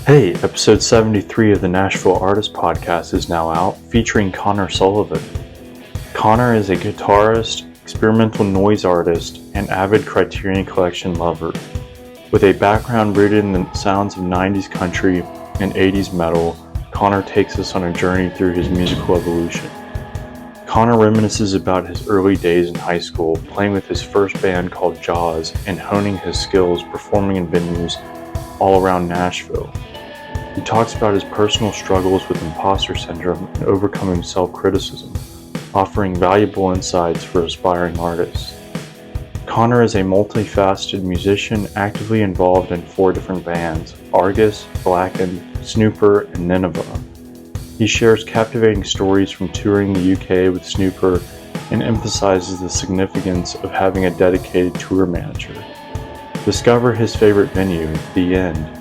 Hey, episode 73 of the Nashville Artist Podcast is now out, featuring Conner Sullivan. Conner is a guitarist, experimental noise artist, and avid Criterion Collection lover. With a background rooted in the sounds of 90s country and 80s metal, Conner takes us on a journey through his musical evolution. Conner reminisces about his early days in high school, playing with his first band called Jaws, and honing his skills performing in venues all around Nashville. He talks about his personal struggles with imposter syndrome and overcoming self-criticism, offering valuable insights for aspiring artists. Conner is a multi-faceted musician actively involved in 4 different bands: Argus, Blackened, Snõõper, and Nineveh. He shares captivating stories from touring the UK with Snõõper and emphasizes the significance of having a dedicated tour manager. Discover his favorite venue, The End,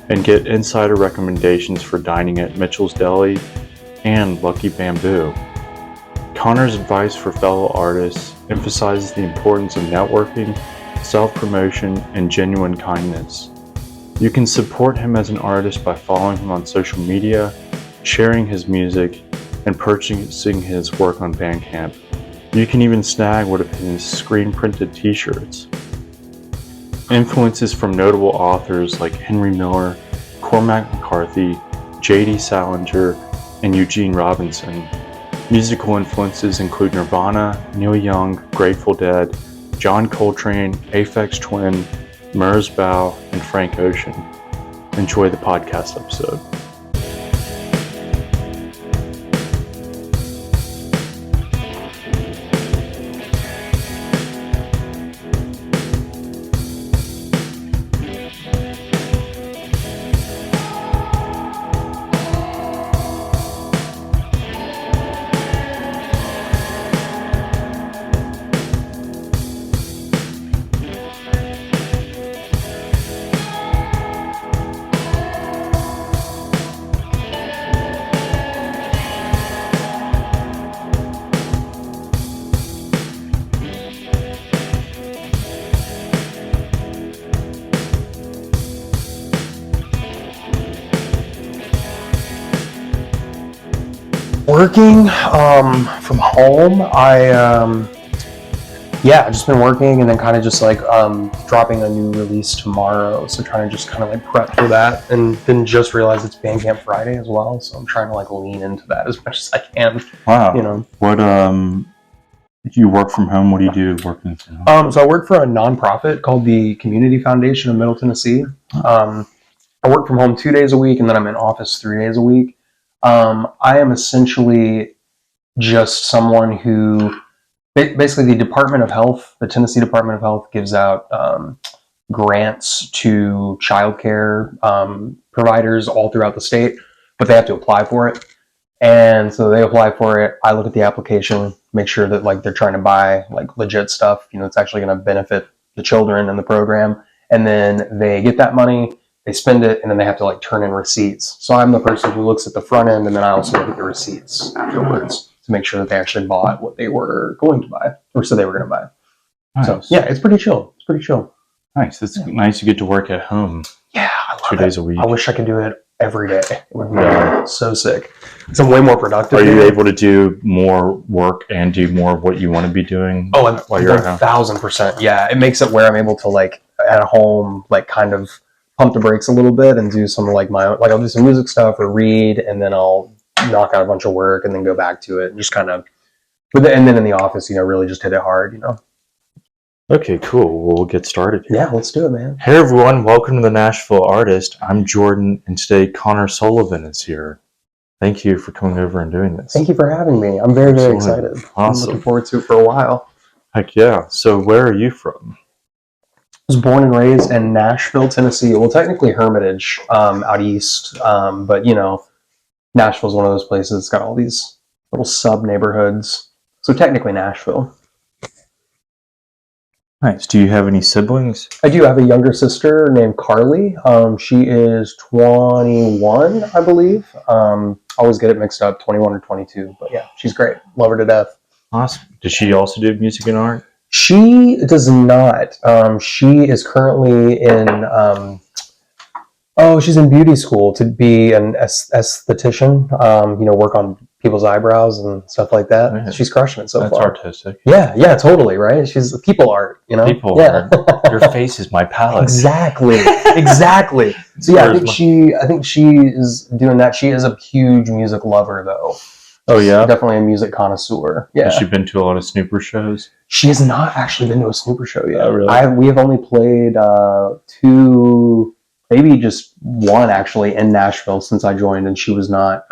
and get insider recommendations for dining at Mitchell's Deli and Lucky Bamboo. Conner's advice for fellow artists emphasizes the importance of networking, self-promotion, and genuine kindness. You can support him as an artist by following him on social media, sharing his music, and purchasing his work on Bandcamp. You can even snag one of his screen-printed t-shirts. Influences from notable authors like Henry Miller, Cormac McCarthy, J.D. Salinger, and Eugene Robinson. Musical influences include Nirvana, Neil Young, Grateful Dead, John Coltrane, Aphex Twin, Merzbow, and Frank Ocean. Enjoy the podcast episode. Working from home. I've just been working and then kind of just like dropping a new release tomorrow, so trying to just kind of like prep for that, and then just realized it's Bandcamp Friday as well, so I'm trying to like lean into that as much as I can. Wow. What you work from home? What do you do working from home? So I work for a nonprofit called the Community Foundation of Middle Tennessee. I work from home 2 days a week, and then I'm in office 3 days a week. I am essentially just someone who, basically the Department of Health, the Tennessee Department of Health gives out grants to childcare providers all throughout the state, but they have to apply for it. And so they apply for it. I look at the application, make sure that like they're trying to buy like legit stuff, it's actually going to benefit the children in the program. And then they get that money, they spend it, and then they have to like turn in receipts. So I'm the person who looks at the front end, and then I also look at the receipts afterwards to make sure that they actually bought what they were going to buy, or said they were going to buy. Nice. So yeah, it's pretty chill. Nice. It's nice you get to work at home. Yeah, I love 2 days a week. I wish I could do it every day. It would be so sick. It's way more productive. Are you able to do more work and do more of what you want to be doing? Oh, while you're at home? 1,000%. Yeah, it makes it where I'm able to like at home, like kind of pump the brakes a little bit and do some like my own, like I'll do some music stuff or read, and then I'll knock out a bunch of work and then go back to it and just kind of and then in the office, really just hit it hard, Okay, cool. We'll get started here. Yeah, let's do it, man. Hey everyone, welcome to the Nashville Artist. I'm Jordan, and today Conner Sullivan is here. Thank you for coming over and doing this. Thank you for having me. I'm very, very excited. Awesome. I'm looking forward to it for a while. Heck yeah. So where are you from? I was born and raised in Nashville, Tennessee. Well, technically Hermitage, out east. But Nashville's one of those places. It's got all these little sub neighborhoods. So technically Nashville. Nice. Do you have any siblings? I do have a younger sister named Carly. She is 21, I believe. I always get it mixed up, 21 or 22. But yeah, she's great. Love her to death. Awesome. Does she also do music and art? She does not. She is currently in Oh, she's in beauty school to be an esthetician. Work on people's eyebrows and stuff like that. Yeah. She's crushing it so That's far. artistic. Yeah, totally, right? She's people art, People Yeah. art. Your face is my palette. Exactly. So yeah, I think she is doing that. She is a huge music lover though. Oh yeah? Definitely a music connoisseur. Yeah. Has she been to a lot of Snõõper shows? She has not actually been to a Snõõper show yet. Oh, really? We have only played 2, maybe just 1 actually in Nashville since I joined, and she was not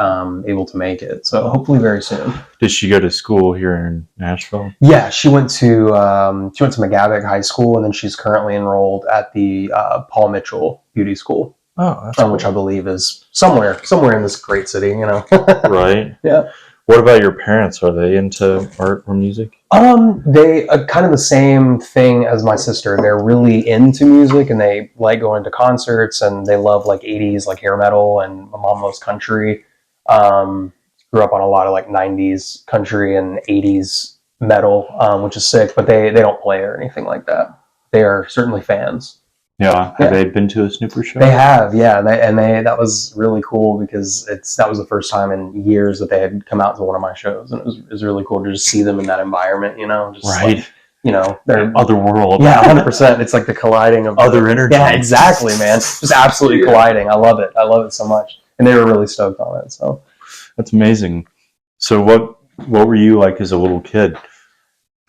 able to make it. So hopefully very soon. Did she go to school here in Nashville? Yeah, she went to McGavick High School, and then she's currently enrolled at the Paul Mitchell Beauty School. Oh, that's cool. Which I believe is somewhere in this great city, Right. Yeah. What about your parents? Are they into art or music? They kind of the same thing as my sister. They're really into music, and they like going to concerts, and they love like 80s like hair metal, and my mom loves country. Grew up on a lot of like 90s country and 80s metal, which is sick, but they don't play or anything like that. They are certainly fans. Yeah. Have they been to a Snõõper show? They have, yeah, and they that was really cool because that was the first time in years that they had come out to one of my shows, and it was really cool to just see them in that environment, just right. Like, they're other world. Yeah, 100%. It's like the colliding of other energy. Yeah, exactly, man. Just absolutely colliding. I love it so much, and they were really stoked on it. So that's amazing. So what were you like as a little kid?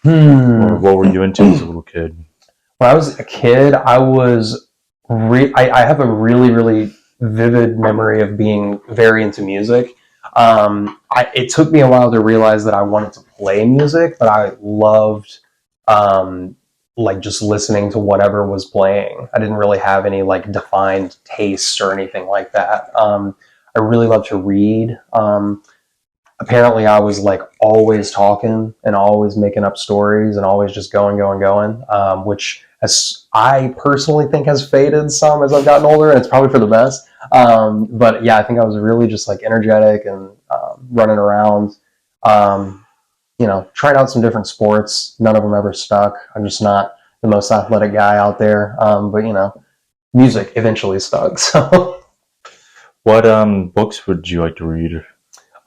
Or what were you into as a little kid? When I was a kid, I have a really, really vivid memory of being very into music. It took me a while to realize that I wanted to play music, but I loved like just listening to whatever was playing. I didn't really have any like defined tastes or anything like that. I really love to read. Apparently I was like always talking and always making up stories and always just going, which as I personally think has faded some as I've gotten older, and it's probably for the best. But yeah, I think I was really just like energetic and running around, trying out some different sports. None of them ever stuck. I'm just not the most athletic guy out there. But music eventually stuck. So what books would you like to read?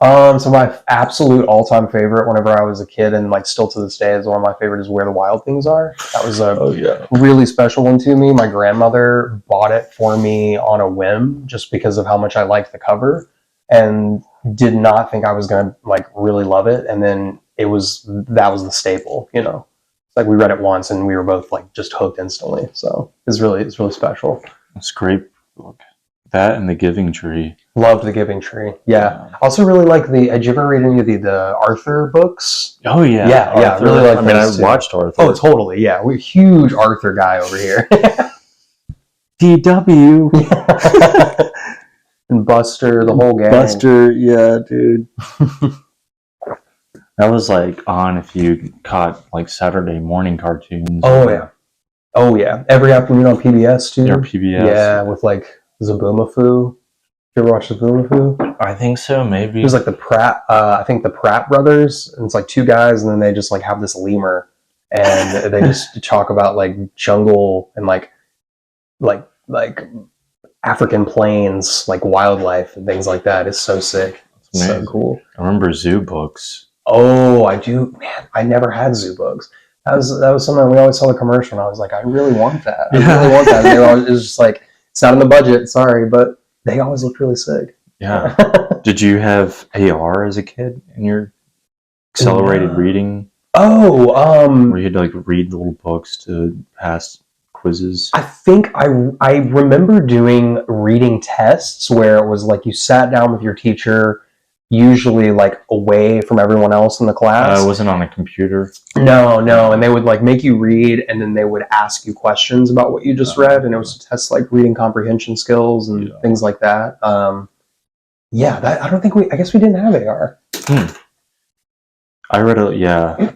So my absolute all-time favorite whenever I was a kid, and like still to this day is one of my favorite, is Where the Wild Things Are. That was a really special one to me. My grandmother bought it for me on a whim just because of how much I liked the cover, and did not think I was going to like really love it. And then that was the staple, It's like we read it once and we were both like just hooked instantly. So it's really special. It's a great book. That and The Giving Tree. Loved The Giving Tree. Yeah. Also really like did you ever read any of the Arthur books? Oh yeah. Yeah. Really like I watched Arthur. Oh, totally. Yeah. We're a huge Arthur guy over here. DW. And Buster, the whole gang. Buster, yeah, dude. That was like on if you caught like Saturday morning cartoons. Oh yeah. Every afternoon on PBS too. Or PBS. Yeah, with like Zaboomafoo. You ever watch Zaboomafoo? I think so, maybe. It was like the Pratt, I think the Pratt brothers, and it's like 2 guys, and then they just like have this lemur, and they just talk about like jungle and like African plains, like wildlife and things like that. It's so sick. It's so cool. I remember zoo books. Oh, I do. Man, I never had zoo books. That was something we always saw the commercial, and I was like, I really want that. I really want that. And it was just like, it's not in the budget, sorry, but they always looked really sick. Yeah. Did you have AR as a kid in your accelerated reading? Oh, where you had to like read little books to pass quizzes? I think I remember doing reading tests where it was like you sat down with your teacher, usually like away from everyone else in the class. It wasn't on a computer? No, and they would like make you read, and then they would ask you questions about what you just read, and it was to test like reading comprehension skills and things like that. I guess we didn't have AR. I read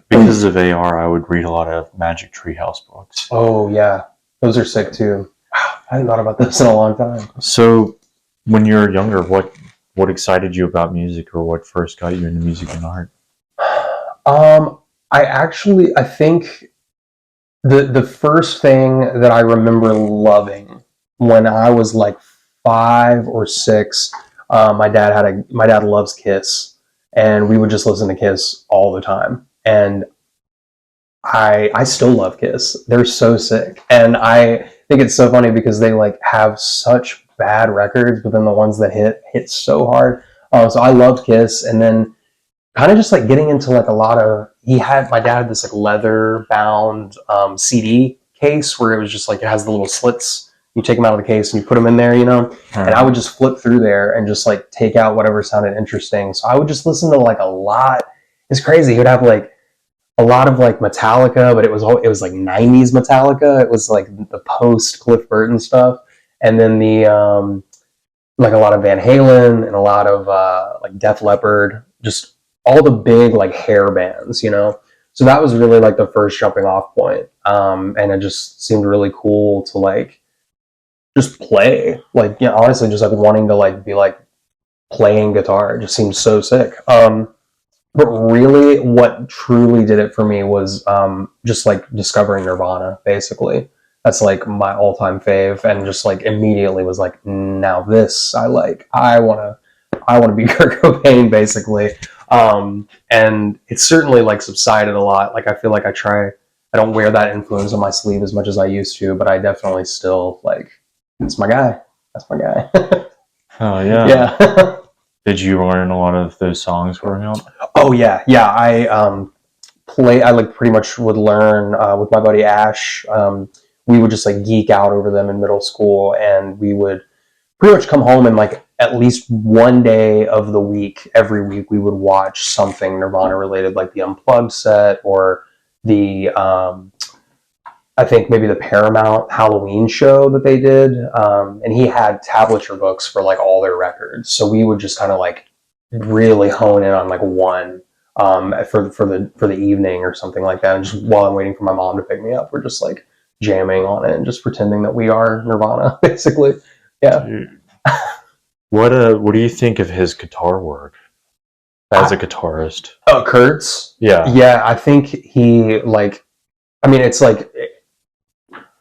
because of AR, I would read a lot of Magic Treehouse books. Oh yeah, those are sick too. Wow, I hadn't thought about this in a long time. So, when you were younger, what excited you about music, or what first got you into music and art? I think the first thing that I remember loving when I was like 5 or 6, my dad loves Kiss, and we would just listen to Kiss all the time. And I still love Kiss. They're so sick. And I think it's so funny because they like have such bad records, but then the ones that hit so hard. So I loved Kiss, and then kind of just like getting into like a lot of, my dad had this like leather bound CD case where it was just like, it has the little slits. You take them out of the case and you put them in there, you know? And I would just flip through there and just like take out whatever sounded interesting. So I would just listen to like a lot. It's crazy. He would have like a lot of like Metallica, but it was like 90s Metallica. It was like the post Cliff Burton stuff. And then the, like a lot of Van Halen and a lot of like Def Leppard, just all the big like hair bands, you know? So that was really like the first jumping off point. And it just seemed really cool to like just play. Like, you know, honestly, just like wanting to like be like playing guitar. It just seemed so sick. But really what truly did it for me was just like discovering Nirvana, basically. That's like my all-time fave, and just like immediately was like, now this I like. I wanna be Kurt Cobain, basically. And it's certainly like subsided a lot. Like I feel like I don't wear that influence on my sleeve as much as I used to, but I definitely still like, that's my guy. That's my guy. Oh yeah. Yeah. Did you learn a lot of those songs growing up? Oh yeah. I like pretty much would learn with my buddy Ash. We would just like geek out over them in middle school, and we would pretty much come home and like at least one day of the week, every week, we would watch something Nirvana related, like the Unplugged set or the I think maybe the Paramount Halloween show that they did. And he had tablature books for like all their records, so we would just kind of like really hone in on like one for the evening or something like that. And just while I'm waiting for my mom to pick me up, we're just like jamming on it and just pretending that we are Nirvana, basically. Yeah. Dude. What do you think of his guitar work as a guitarist? Oh, Kurt's? Yeah. Yeah, I think he like, I mean, it's like,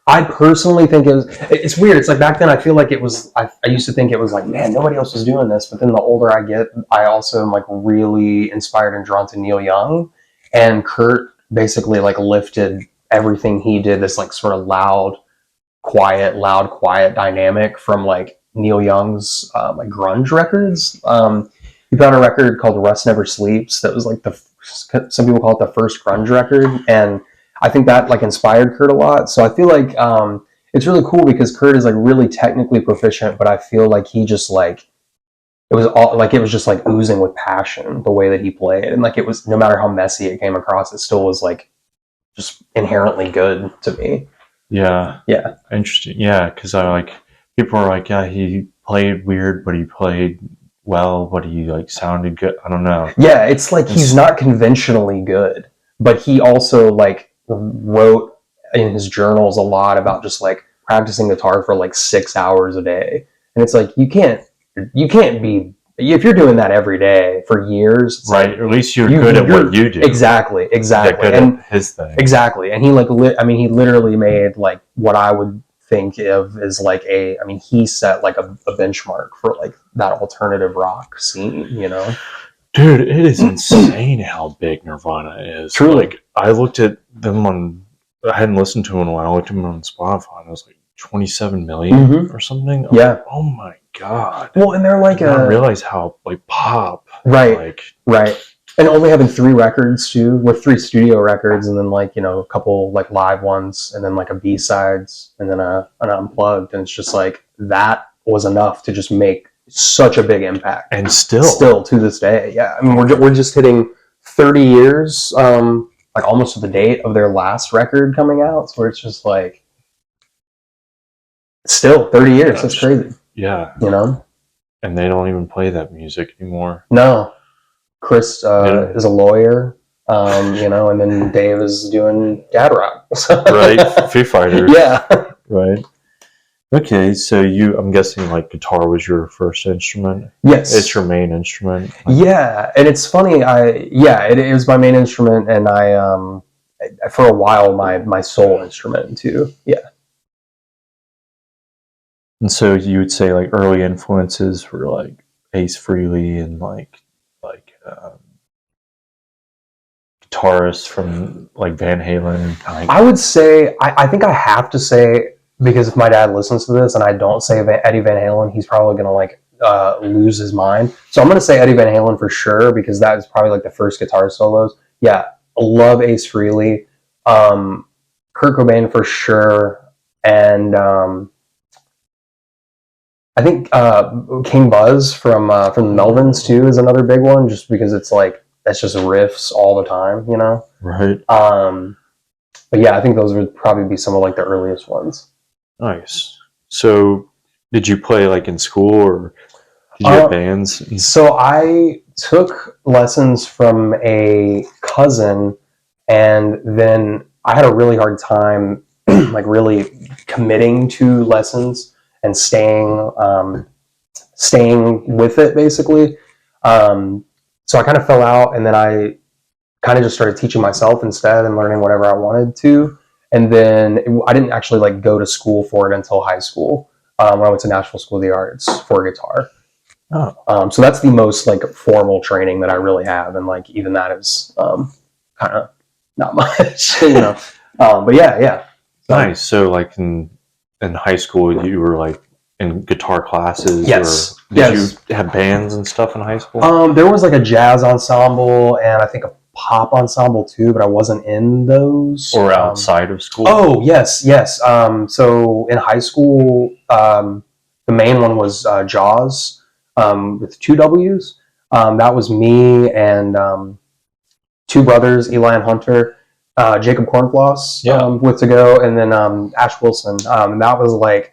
I personally think it's weird. It's like back then I feel like it was, I used to think it was like, man, nobody else was doing this. But then the older I get, I also am like really inspired and drawn to Neil Young. And Kurt basically like lifted everything he did, this like sort of loud, quiet dynamic from like Neil Young's like grunge records. He put out a record called Rust Never Sleeps that was like some people call it the first grunge record, and I think that like inspired Kurt a lot. So I feel like it's really cool because Kurt is like really technically proficient, but I feel like he just like it was just like oozing with passion the way that he played, and like it was, no matter how messy it came across, it still was like just inherently good to me. Yeah. Yeah. Interesting. Yeah, because I like, people are like, yeah, he played weird, but he played well, but he like sounded good. I don't know. Yeah, it's like he's not conventionally good, but he also like wrote in his journals a lot about just like practicing guitar for like 6 hours a day. And it's like, you can't be, if you're doing that every day for years, right? Like, at least you're good at what you do. Exactly. Good And at his thing. Exactly. And he like, he literally made like what I would think of as like he set like a benchmark for like that alternative rock scene, you know? Dude, it is insane how big Nirvana is. Truly. Like, I looked at them I hadn't listened to them in a while. I looked at them on Spotify, and it was like 27 million or something. Yeah. Oh my god. Well, and they're like, I didn't realize how like pop. Right. And only having 3 records too, with 3 studio records, and then like, you know, a couple like live ones, and then like a B-sides, and then an unplugged, and it's just like that was enough to just make such a big impact. And still to this day, yeah. I mean, we're just hitting 30 years, like almost to the date of their last record coming out. So it's just like, still 30 years. That's crazy. Yeah. You know? And they don't even play that music anymore. No. Chris is a lawyer, you know, and then Dave is doing dad rock. Right. Foo Fighters. Yeah. Right. Okay, so I'm guessing like guitar was your first instrument? Yes. It's your main instrument? Yeah, and it's funny, it was my main instrument, and I, for a while, my sole instrument too, yeah. And so you would say like early influences were like Ace Frehley and like guitarists from like Van Halen. I would say, I think I have to say, because if my dad listens to this and I don't say Eddie Van Halen, he's probably going to like lose his mind. So I'm going to say Eddie Van Halen for sure, because that is probably like the first guitar solos. Yeah, love Ace Frehley. Kurt Cobain for sure. And I think King Buzz from the Melvins too is another big one, just because it's like, that's just riffs all the time, you know? Right. But yeah, I think those would probably be some of like the earliest ones. Nice. So did you play like in school, or did you have bands? So I took lessons from a cousin, and then I had a really hard time like really committing to lessons and staying with it, basically. So I kind of fell out, and then I kind of just started teaching myself instead and learning whatever I wanted to. And then I didn't actually like go to school for it until high school, when I went to Nashville School of the Arts for guitar. Oh. So that's the most like formal training that I really have, and like even that is kind of not much, you know. But yeah. Nice. So like in high school, you were like in guitar classes. Yes. Or did you have bands and stuff in high school? There was like a jazz ensemble and I think a pop ensemble too, but I wasn't in those. Or outside of school? Oh, yes. So in high school, the main one was Jaws, with two W's. That was me and two brothers, Eli and Hunter, Jacob Cornfloss, with to go, and then Ash Wilson. And that was like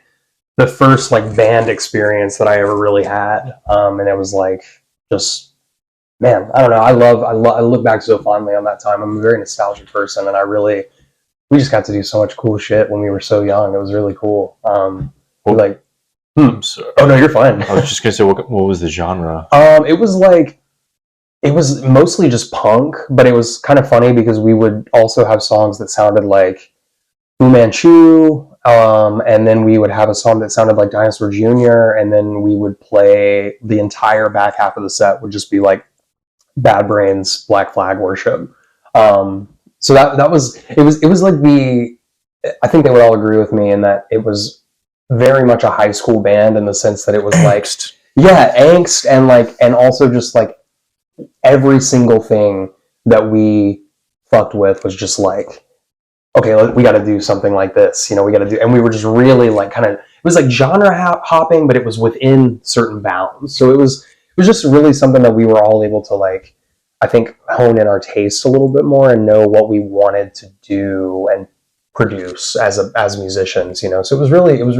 the first like band experience that I ever really had. And it was like, just, man, I don't know. I look back so fondly on that time. I'm a very nostalgic person, and we just got to do so much cool shit when we were so young. It was really cool. I'm sorry. Oh no, you're fine. I was just gonna say, what was the genre? It was mostly just punk, but it was kind of funny because we would also have songs that sounded like Fu Manchu, and then we would have a song that sounded like Dinosaur Jr., and then we would play the entire back half of the set would just be like Bad Brains, Black Flag Worship. So that was like I think they would all agree with me in that it was very much a high school band, in the sense that it was like, yeah, angst, and also just like every single thing that we fucked with was just like, okay, we got to do something like this, you know, and we were just really like it was like genre hopping, but it was within certain bounds. So it was just really something that we were all able to like, I think, hone in our taste a little bit more and know what we wanted to do and produce as musicians, you know. So it was really it was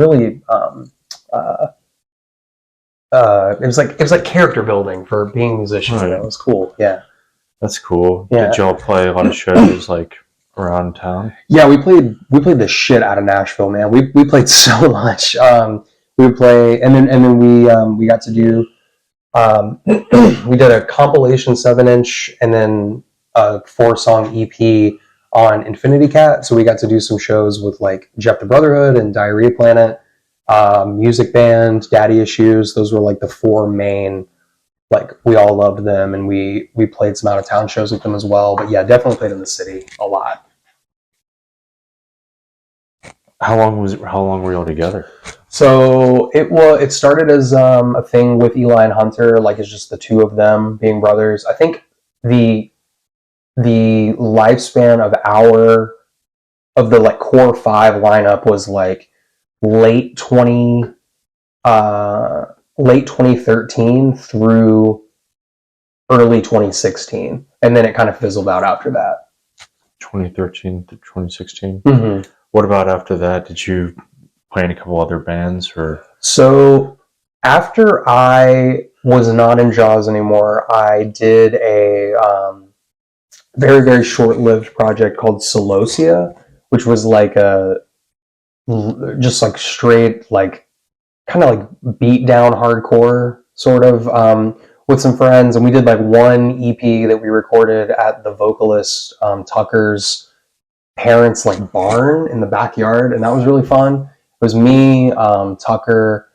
like character building for being musicians. Right. You know? It was cool. Yeah, that's cool. Yeah. Did y'all play a lot of shows like around town? Yeah, we played the shit out of Nashville, man. We played so much. We would play, and then we got to do. We did a compilation 7-inch and then a 4-song EP on Infinity Cat. So we got to do some shows with like Jeff the Brotherhood and Diarrhea Planet, Music Band, Daddy Issues. Those were like the 4 main, like we all loved them, and we played some out of town shows with them as well. But yeah, definitely played in the city a lot. How long were y'all together? So it started as a thing with Eli and Hunter, like it's just the two of them being brothers. I think the lifespan of the like core 5 lineup was like late 2013 through early 2016, and then it kind of fizzled out after that. 2013 to 2016. Mm-hmm. What about after that? Did you play in a couple other bands, or? So after I was not in Jaws anymore, I did a very, very short-lived project called Celosia, which was like just like straight, like kind of like beat down hardcore sort of, with some friends. And we did like one EP that we recorded at the vocalist Tucker's parents' like barn in the backyard, and that was really fun. was me, Tucker,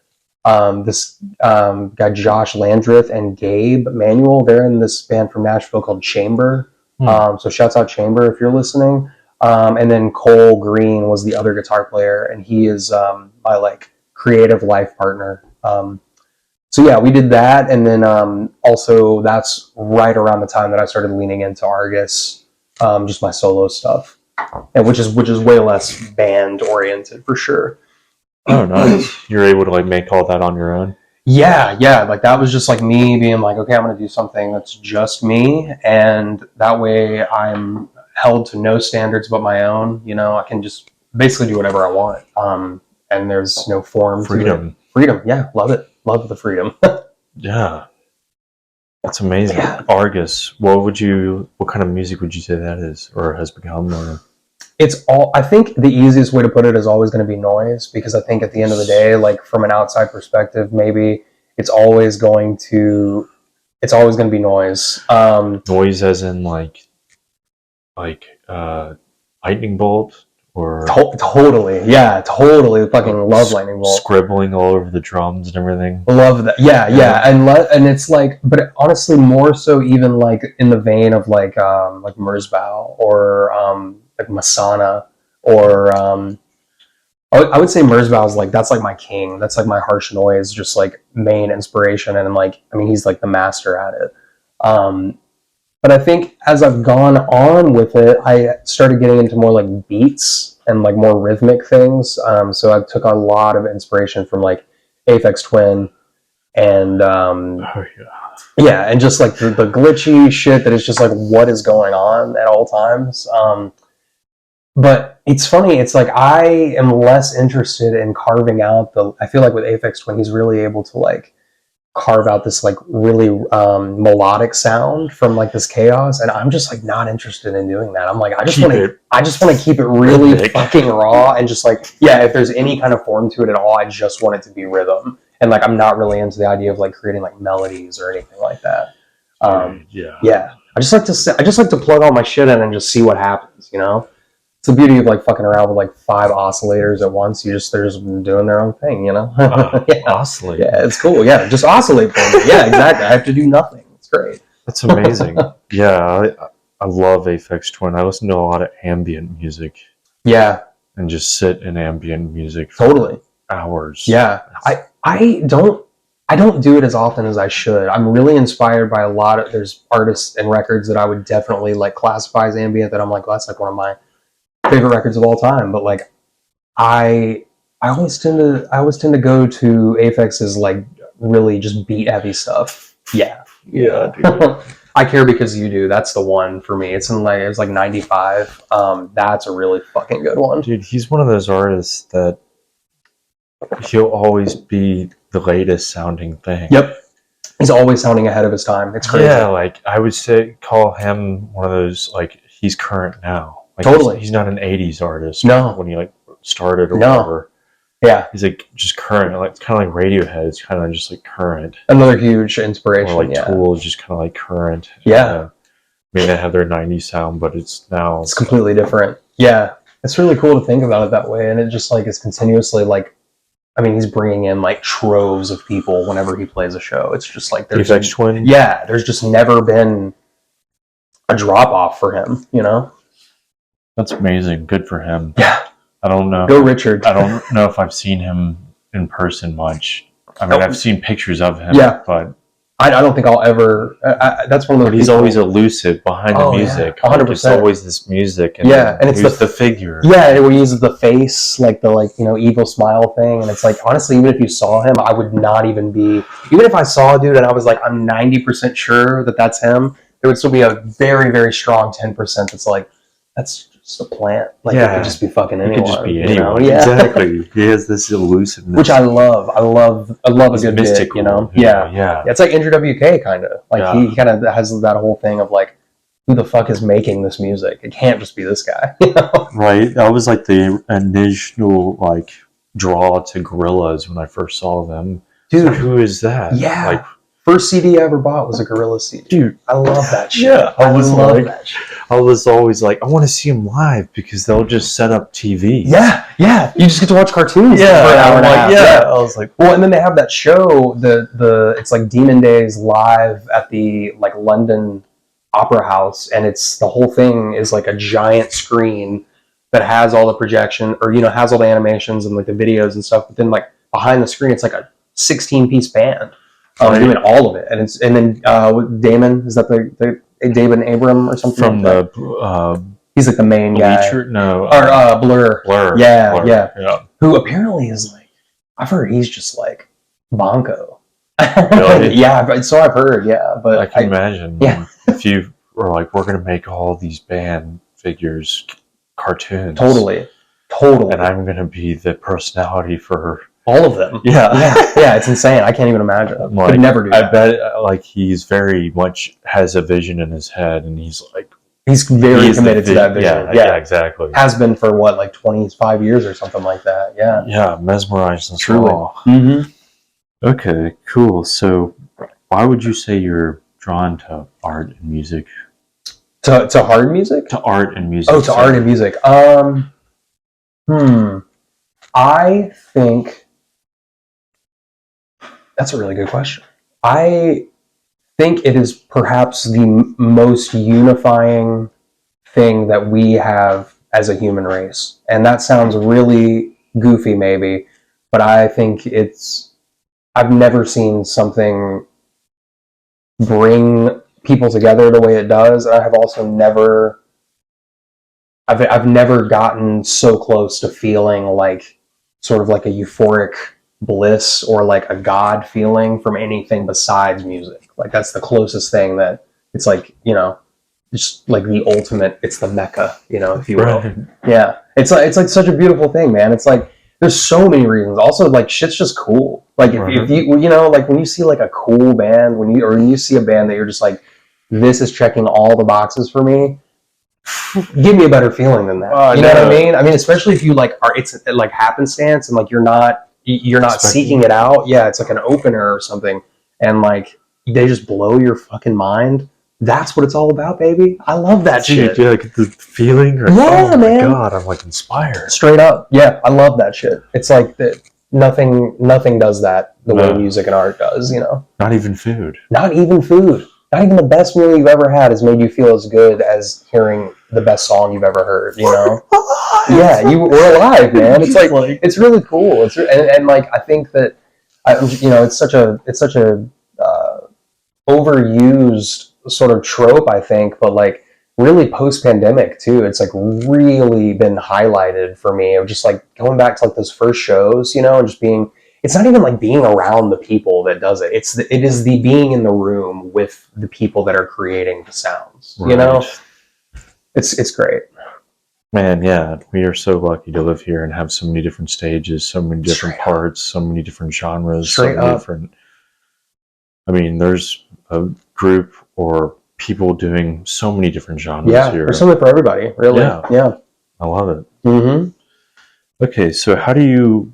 this guy Josh Landreth, and Gabe Manuel. They're in this band from Nashville called Chamber. So shouts out Chamber if you're listening. And then Cole Green was the other guitar player, and he is my like creative life partner. So yeah, we did that, and then also that's right around the time that I started leaning into Argus, just my solo stuff, and which is way less band oriented for sure. Oh, nice! You're able to like make all that on your own. Yeah, like that was just like me being like, okay, I'm gonna do something that's just me, and that way I'm held to no standards but my own. You know, I can just basically do whatever I want, and there's no form. Freedom. Freedom, yeah, love it. Love the freedom. Yeah, that's amazing. Yeah. Argus, what kind of music would you say that is, or has become? Or It's all, I think the easiest way to put it is always going to be noise, because I think at the end of the day, like from an outside perspective, maybe it's always going to be noise. Noise as in like lightning bolt, or Totally. Yeah, totally. Fucking love lightning bolt. Scribbling all over the drums and everything. Love that. Yeah. And it's like, but honestly, more so even like in the vein of like Merzbow or like Masana, or I would say Merzbow is like, that's like my king. That's like my harsh noise, just like main inspiration. And like, I mean, he's like the master at it. But I think as I've gone on with it, I started getting into more like beats and like more rhythmic things. So I took a lot of inspiration from like Aphex Twin and and just like the glitchy shit that is just like what is going on at all times. But it's funny, it's like I am less interested in carving out I feel like with Aphex Twin, he's really able to like carve out this like really melodic sound from like this chaos, and I'm just like not interested in doing that. I'm like, I just want to keep it really fucking raw, and just like, yeah, if there's any kind of form to it at all, I just want it to be rhythm, and like I'm not really into the idea of like creating like melodies or anything like that. I just like to plug all my shit in and just see what happens, you know. It's the beauty of like fucking around with like 5 oscillators at once. They're just doing their own thing, you know. Oscillate. Yeah, it's cool. Yeah, just oscillate for me. Yeah, exactly. I have to do nothing. It's great. That's amazing. Yeah, I love Aphex Twin. I listen to a lot of ambient music. Yeah, and just sit in ambient music for hours. Yeah, I don't do it as often as I should. I'm really inspired by there's artists and records that I would definitely like classify as ambient, that I'm like, well, that's like one of my favorite records of all time. But like I always tend to go to Aphex's like really just beat heavy stuff. Yeah, dude. I Care Because You Do, that's the one for me. It's like 95. That's a really fucking good one, dude. He's one of those artists that he'll always be the latest sounding thing. Yep, he's always sounding ahead of his time. It's crazy. Yeah, like I would call him one of those, like, he's current now. Like, totally. He's not an 80s artist. No. When he like started or whatever. Yeah. He's like just current. Like, it's kind of like Radiohead. It's kind of just like current. Another huge inspiration. Or like Tool is just kind of like current. Yeah. I mean, they have their 90s sound, but it's completely different. Yeah. It's really cool to think about it that way. And it just like is continuously like, I mean, he's bringing in like troves of people whenever he plays a show. It's just like Aphex Twin. Yeah. There's just never been a drop off for him, you know? That's amazing. Good for him. Yeah. I don't know. Go Richard. I don't know if I've seen him in person much. I mean, I've seen pictures of him. Yeah. But I don't think I'll ever. That's one of those. But he's always elusive behind the music. 100%. Like, it's always this music. And and it's the figure. Yeah, we use the face, like the evil smile thing, and it's like, honestly, even if you saw him, I would not even be. Even if I saw a dude and I was like, I'm 90% sure that that's him, there would still be a very, very strong 10% that's like, that's just a plant. Like, it could just be fucking anyone. It could just be anyone. You know? Yeah. Exactly. He has this elusiveness, which I love. I love a good mystical bit, you know? Yeah. It's like Andrew WK, kind of. Like, he kind of has that whole thing of like, who the fuck is making this music? It can't just be this guy. You know? Right. That was like the initial draw to Gorillaz when I first saw them. Dude, so who is that? Yeah. Like, First CD I ever bought was a Gorillaz CD. Dude, I love that shit. Yeah, I love that shit. I was always like, I want to see them live because they'll just set up TV. Yeah. You just get to watch cartoons for an hour and a half. Yeah. I was like, well, and then they have that show, it's like Demon Days live at the like London Opera House, and it's the whole thing is like a giant screen that has all the projection, or has all the animations and like the videos and stuff. But then like behind the screen, it's like a 16-piece band. Doing all of it, and then Damon, is that the David Abram or something from like that? He's like the main guy. Or Blur. Yeah. Who apparently is like, I've heard he's just like Bonko. Really? Yeah, so I've heard. Yeah, but I can imagine. Yeah. If you were like, we're gonna make all these band figures, cartoons, totally, and I'm gonna be the personality for all of them. Yeah. It's insane. I can't even imagine. Like, could never do that. I bet like he's very much has a vision in his head, and he's very committed to that vision. Yeah, exactly. Has been for what, like 25 years or something like that. Yeah, mesmerized and truly. Mm-hmm. Okay, cool. So why would you say you're drawn to art and music? To hard music? To art and music. Oh, to art and music. I think that's a really good question. I think it is perhaps the most unifying thing that we have as a human race. And that sounds really goofy maybe, but I think I've never seen something bring people together the way it does. And I have also I've never gotten so close to feeling like sort of like a euphoric bliss or like a God feeling from anything besides music. Like that's the closest thing that it's like, just like the ultimate, it's the Mecca, if you will. Right. Yeah. It's like such a beautiful thing, man. It's like, there's so many reasons. Also, like shit's just cool. Like if you, like when you see like a cool band, when you see a band that you're just like, this is checking all the boxes for me, give me a better feeling than that. You know what I mean? I mean, especially if you like it's like happenstance and like you're not seeking it out. Yeah, it's like an opener or something, and like they just blow your fucking mind. That's what it's all about, baby. I love that shit. Yeah, like the feeling. Or, yeah, oh man. My God, I'm like inspired. Straight up. Yeah, I love that shit. It's like that. Nothing does that the way music and art does. Not even food. Not even food. Not even the best meal you've ever had has made you feel as good as hearing the best song you've ever heard, Yeah, we're alive, man. It's like it's really cool. And like I think that it's such a overused sort of trope, I think, but like really post-pandemic too. It's like really been highlighted for me of just like going back to like those first shows, and just being. It's not even like being around the people that does it. It is the being in the room with the people that are creating the sounds. Right. It's great. Man, yeah, we are so lucky to live here and have so many different stages, so many different parts, so many different genres, I mean, there's a group or people doing so many different genres here. There's something for everybody, really. Yeah. I love it. Mm-hmm. Okay, so how do you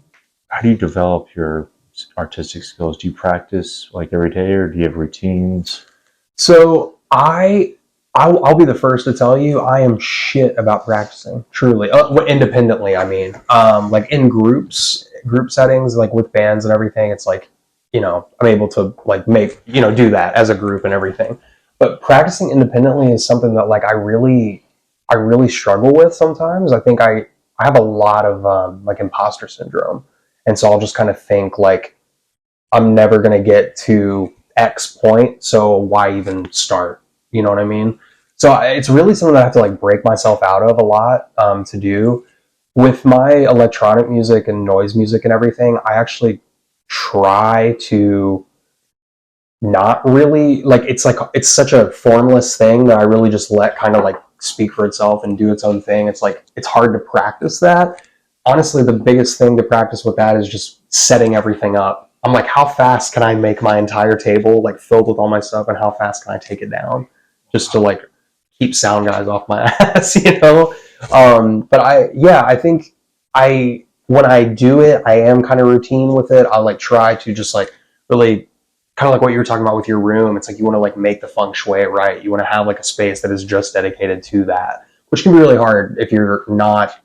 develop your artistic skills? Do you practice like every day, or do you have routines? So I'll be the first to tell you I am shit about practicing. Truly, independently. I mean, like in group settings, like with bands and everything. It's like I'm able to like make do that as a group and everything. But practicing independently is something that like I really struggle with sometimes. I think I have a lot of like imposter syndrome. And so I'll just kind of think like, I'm never going to get to X point. So why even start? You know what I mean? So it's really something that I have to like break myself out of a lot to do. With my electronic music and noise music and everything, I actually try to not really like, it's such a formless thing that I really just let kind of like speak for itself and do its own thing. It's like, it's hard to practice that. Honestly, the biggest thing to practice with that is just setting everything up. I'm like, how fast can I make my entire table like filled with all my stuff, and how fast can I take it down just to like keep sound guys off my ass, But I think when I do it, I am kind of routine with it. I'll like try to just like really kind of like what you were talking about with your room. It's like you want to like make the feng shui right. You want to have like a space that is just dedicated to that, which can be really hard if you're not,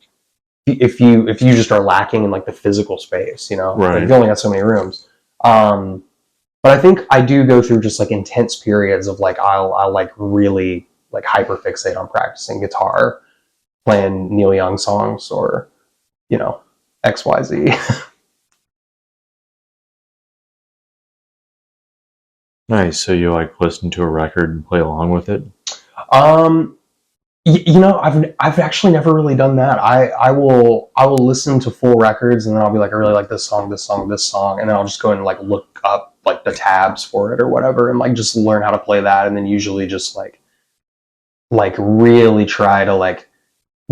if you just are lacking in like the physical space, you know, Right. like, you've only got so many rooms. But I think I do go through just like intense periods of like, I'll like really like hyper fixate on practicing guitar, playing Neil Young songs, or, you know, XYZ. Nice. So you like listen to a record and play along with it? You know, I've actually never really done that. I will listen to full records, and then I'll be like, I really like this song, and then I'll just go and like look up like the tabs for it or whatever, and like just learn how to play that, and then usually just like really try to like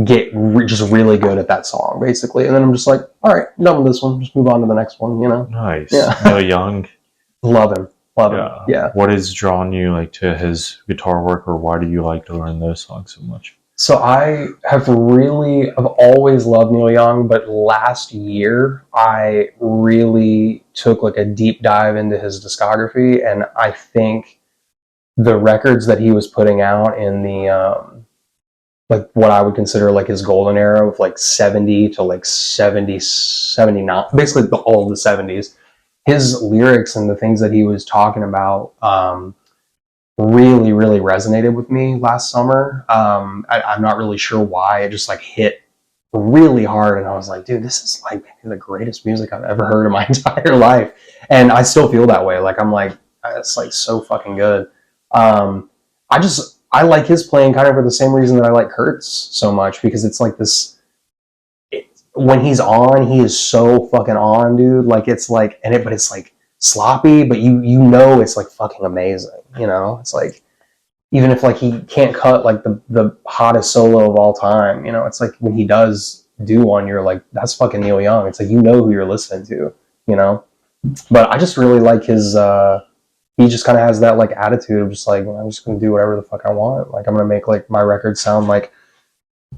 get just really good at that song, basically, and then I'm just like, all right, I'm done with this one, just move on to the next one, you know? Nice. Yeah. Neil Young. Love him. Yeah. What has drawn you like to his guitar work, or why do you like to learn those songs so much? So I've always loved Neil Young, but last year I really took like a deep dive into his discography, and I think the records that he was putting out in the like what I would consider like his golden era of like 70 to like 70, 79, basically all of the 70s, his lyrics and the things that he was talking about really, really resonated with me last summer. I'm not really sure why. It just like hit really hard, and I was like, dude, this is like the greatest music I've ever heard in my entire life. And I still feel that way. Like I'm like, it's like so fucking good. I like his playing kind of for the same reason that I like Kurt's so much, because it's like this, when he's on, he is so fucking on, dude. Like it's like, but it's like sloppy, but you know it's like fucking amazing, you know? It's like, even if like he can't cut like the hottest solo of all time, you know, it's like when he does do one, you're like, that's fucking Neil Young. It's like, you know who you're listening to, you know? But I just really like his he just kind of has that like attitude of just like, I'm just gonna do whatever the fuck I want. Like I'm gonna make like my records sound like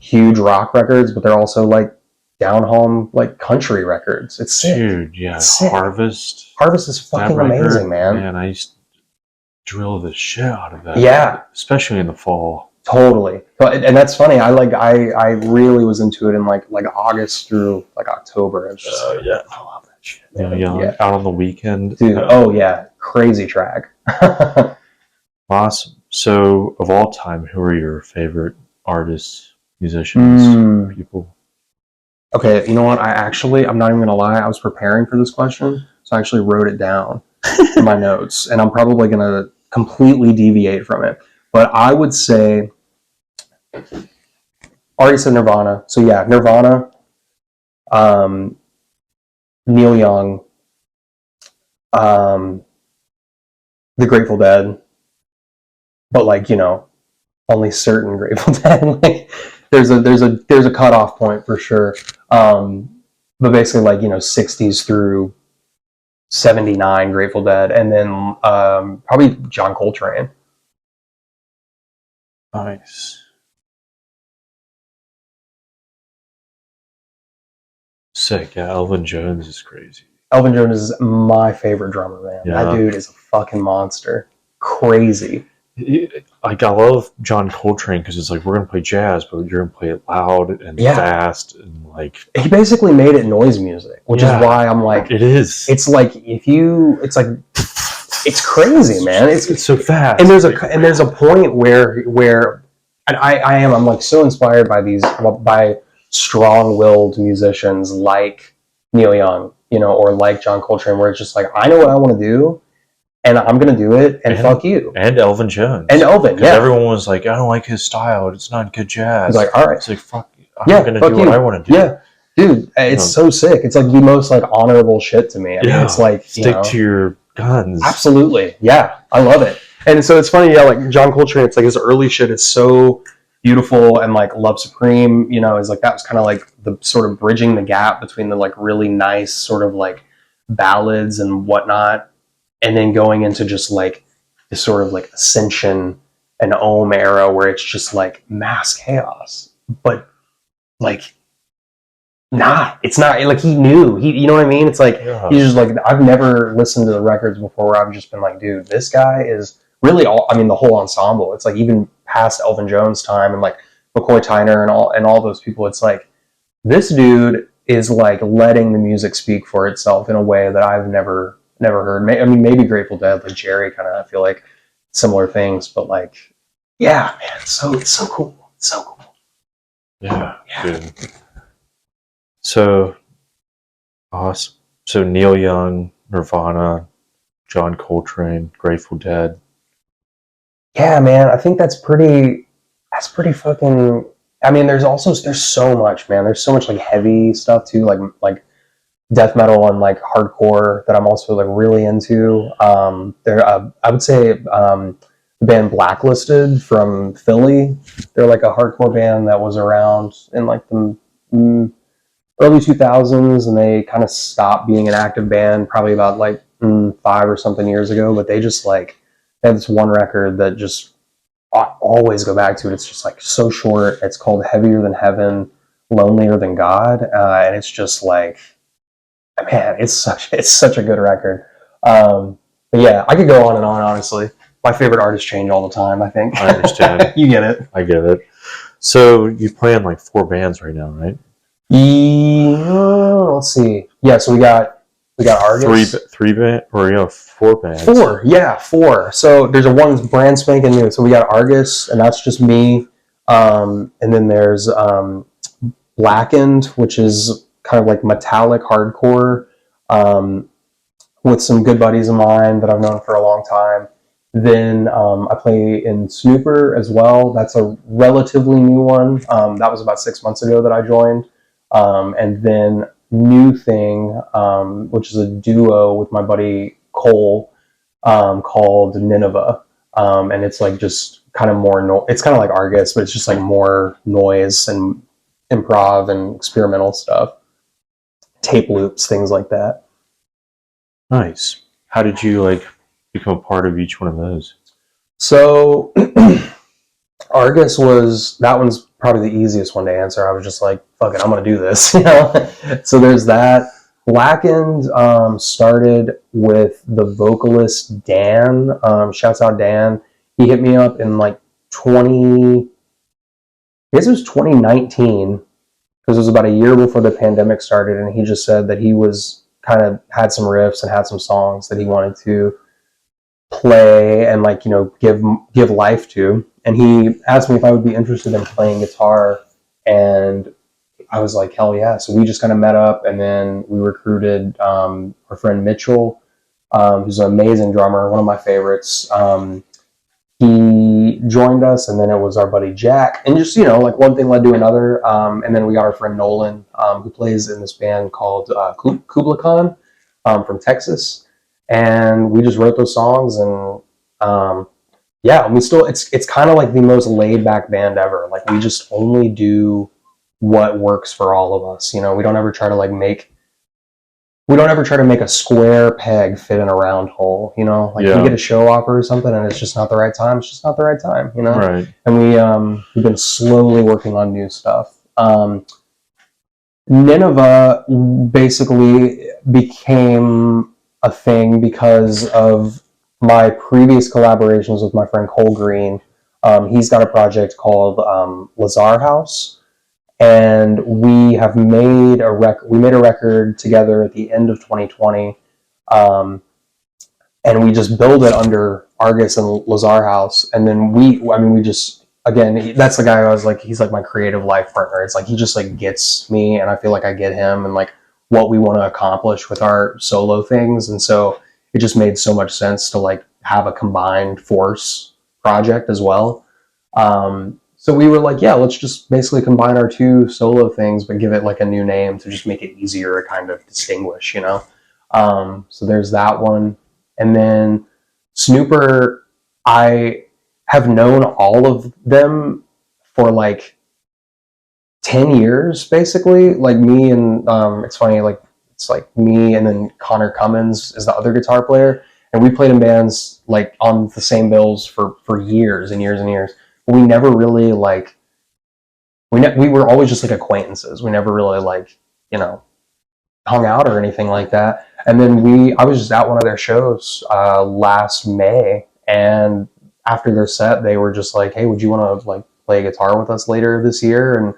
huge rock records, but they're also like down home like country records. It's sick. Dude, yeah. It's sick. Harvest is fucking amazing, man. Man, I used to drill the shit out of that. Yeah. Especially in the fall. Totally. And that's funny. I really was into it in like August through like October. It's just yeah. I love that shit. Yeah. Out on the weekend. Dude, oh yeah. Crazy track. Awesome. So of all time, who are your favorite artists, musicians, people? Okay, you know what? I'm not even gonna lie. I was preparing for this question, so I actually wrote it down in my notes, and I'm probably gonna completely deviate from it. But I would say, already said Nirvana. So yeah, Nirvana, Neil Young, the Grateful Dead, but like, you know, only certain Grateful Dead. Like, there's a cutoff point for sure. But basically, like, you know, 60s through 79 Grateful Dead, and then probably John Coltrane. Nice. Sick. Yeah, Elvin Jones is crazy. Elvin Jones is my favorite drummer, man. Yeah. That dude is a fucking monster. Crazy. Like, I love John Coltrane because it's like, we're gonna play jazz, but you're gonna play it loud and fast, and like, he basically made it noise music, which is why I'm like, it is. It's like it's like, it's crazy, man. It's so fast. And there's a point where and I'm like so inspired by strong-willed musicians like Neil Young, you know, or like John Coltrane, where it's just like, I know what I want to do, and I'm going to do it, and fuck you. And Elvin Jones. And Elvin, yeah. Everyone was like, I don't like his style. It's not good jazz. He's like, all right. It's like, fuck, I'm going to do what I want to do. Yeah. Dude, it's so sick. It's like the most like honorable shit to me. I mean, it's like, stick to your guns. Absolutely. Yeah. I love it. And so it's funny, like John Coltrane, it's like his early shit is so beautiful, and like Love Supreme, you know, is like, that was kind of like the sort of bridging the gap between the like really nice sort of like ballads and whatnot, and then going into just like this sort of like Ascension and Ohm era where it's just like mass chaos, but like Nah, it's not like he knew. You know what I mean? It's like Yeah. he's just like, I've never listened to the records before where I've just been like, dude, this guy is really all. I mean, the whole ensemble. It's like even past Elvin Jones' time and like McCoy Tyner and all those people. It's like this dude is like letting the music speak for itself in a way that I've never heard. I mean, maybe Grateful Dead, like Jerry, kind of. I feel like similar things, but like, yeah, man, it's so cool. It's so cool. Yeah, dude. So awesome. So Neil Young, Nirvana, John Coltrane, Grateful Dead. Yeah, man, I think that's pretty fucking. I mean, there's so much, man. There's so much like heavy stuff too, like death metal and like hardcore that I'm also like really into. I would say the band Blacklisted from Philly. They're like a hardcore band that was around in like the early 2000s, and they kind of stopped being an active band probably about like 5 or something years ago. But they just like they have this one record that just I always go back to it. It's just like so short. It's called Heavier Than Heaven, Lonelier Than God, and it's just like, man, it's such a good record. But yeah, I could go on and on. Honestly, my favorite artists change all the time. I think. I understand. You get it. I get it. So you play in like 4 bands right now, right? Yeah, let's see. Yeah, so we got Argus. Three band or 4 bands. 4, yeah, 4. So there's a one brand spanking new. So we got Argus, and that's just me. And then there's Blackened, which is kind of like metallic hardcore, with some good buddies of mine that I've known for a long time. Then I play in Snõõper as well. That's a relatively new one. That was about 6 months ago that I joined. And then new thing, which is a duo with my buddy Cole, called Nineveh. And it's like just kind of more, it's kind of like Argus, but it's just like more noise and improv and experimental stuff, tape loops, things like that. Nice. How did you like become a part of each one of those? So Argus that one's probably the easiest one to answer. I was just like, fuck it, I'm gonna do this. So there's that. Blackened started with the vocalist Dan. Shouts out Dan. He hit me up in like I guess it was 2019, because it was about a year before the pandemic started, and he just said that he was kind of had some riffs and had some songs that he wanted to play and like give life to, and he asked me if I would be interested in playing guitar, and I was like, hell yeah. So we just kind of met up, and then we recruited our friend Mitchell, who's an amazing drummer, one of my favorites. He joined us, and then it was our buddy Jack, and just like one thing led to another, and then we got our friend Nolan, who plays in this band called Kubla Khan, from Texas, and we just wrote those songs, and yeah, we still it's kind of like the most laid back band ever. Like we just only do what works for all of us. We don't ever try to make a square peg fit in a round hole. We get a show offer or something, and it's just not the right time. It's just not the right time. Right. And we've been slowly working on new stuff. Nineveh basically became a thing because of my previous collaborations with my friend Cole Green. He's got a project called Lazar House, and we have made a record. We made a record together at the end of 2020, and we just build it under Argus and Lazar House. And then we just, again, that's the guy I was like, he's like my creative life partner. It's like he just like gets me, and I feel like I get him, and like what we want to accomplish with our solo things. And so it just made so much sense to like have a combined force project as well. So we were like, yeah, let's just basically combine our 2 solo things, but give it like a new name to just make it easier to kind of distinguish, So there's that one. And then Snõõper, I have known all of them for like 10 years, basically. Like me and, it's funny, like it's like me and then Connor Cummins is the other guitar player. And we played in bands like on the same bills for years and years and years. We never really like, we were always just like acquaintances. We never really like hung out or anything like that. And then I was just at one of their shows last May, and after their set, they were just like, "Hey, would you want to like play guitar with us later this year?" And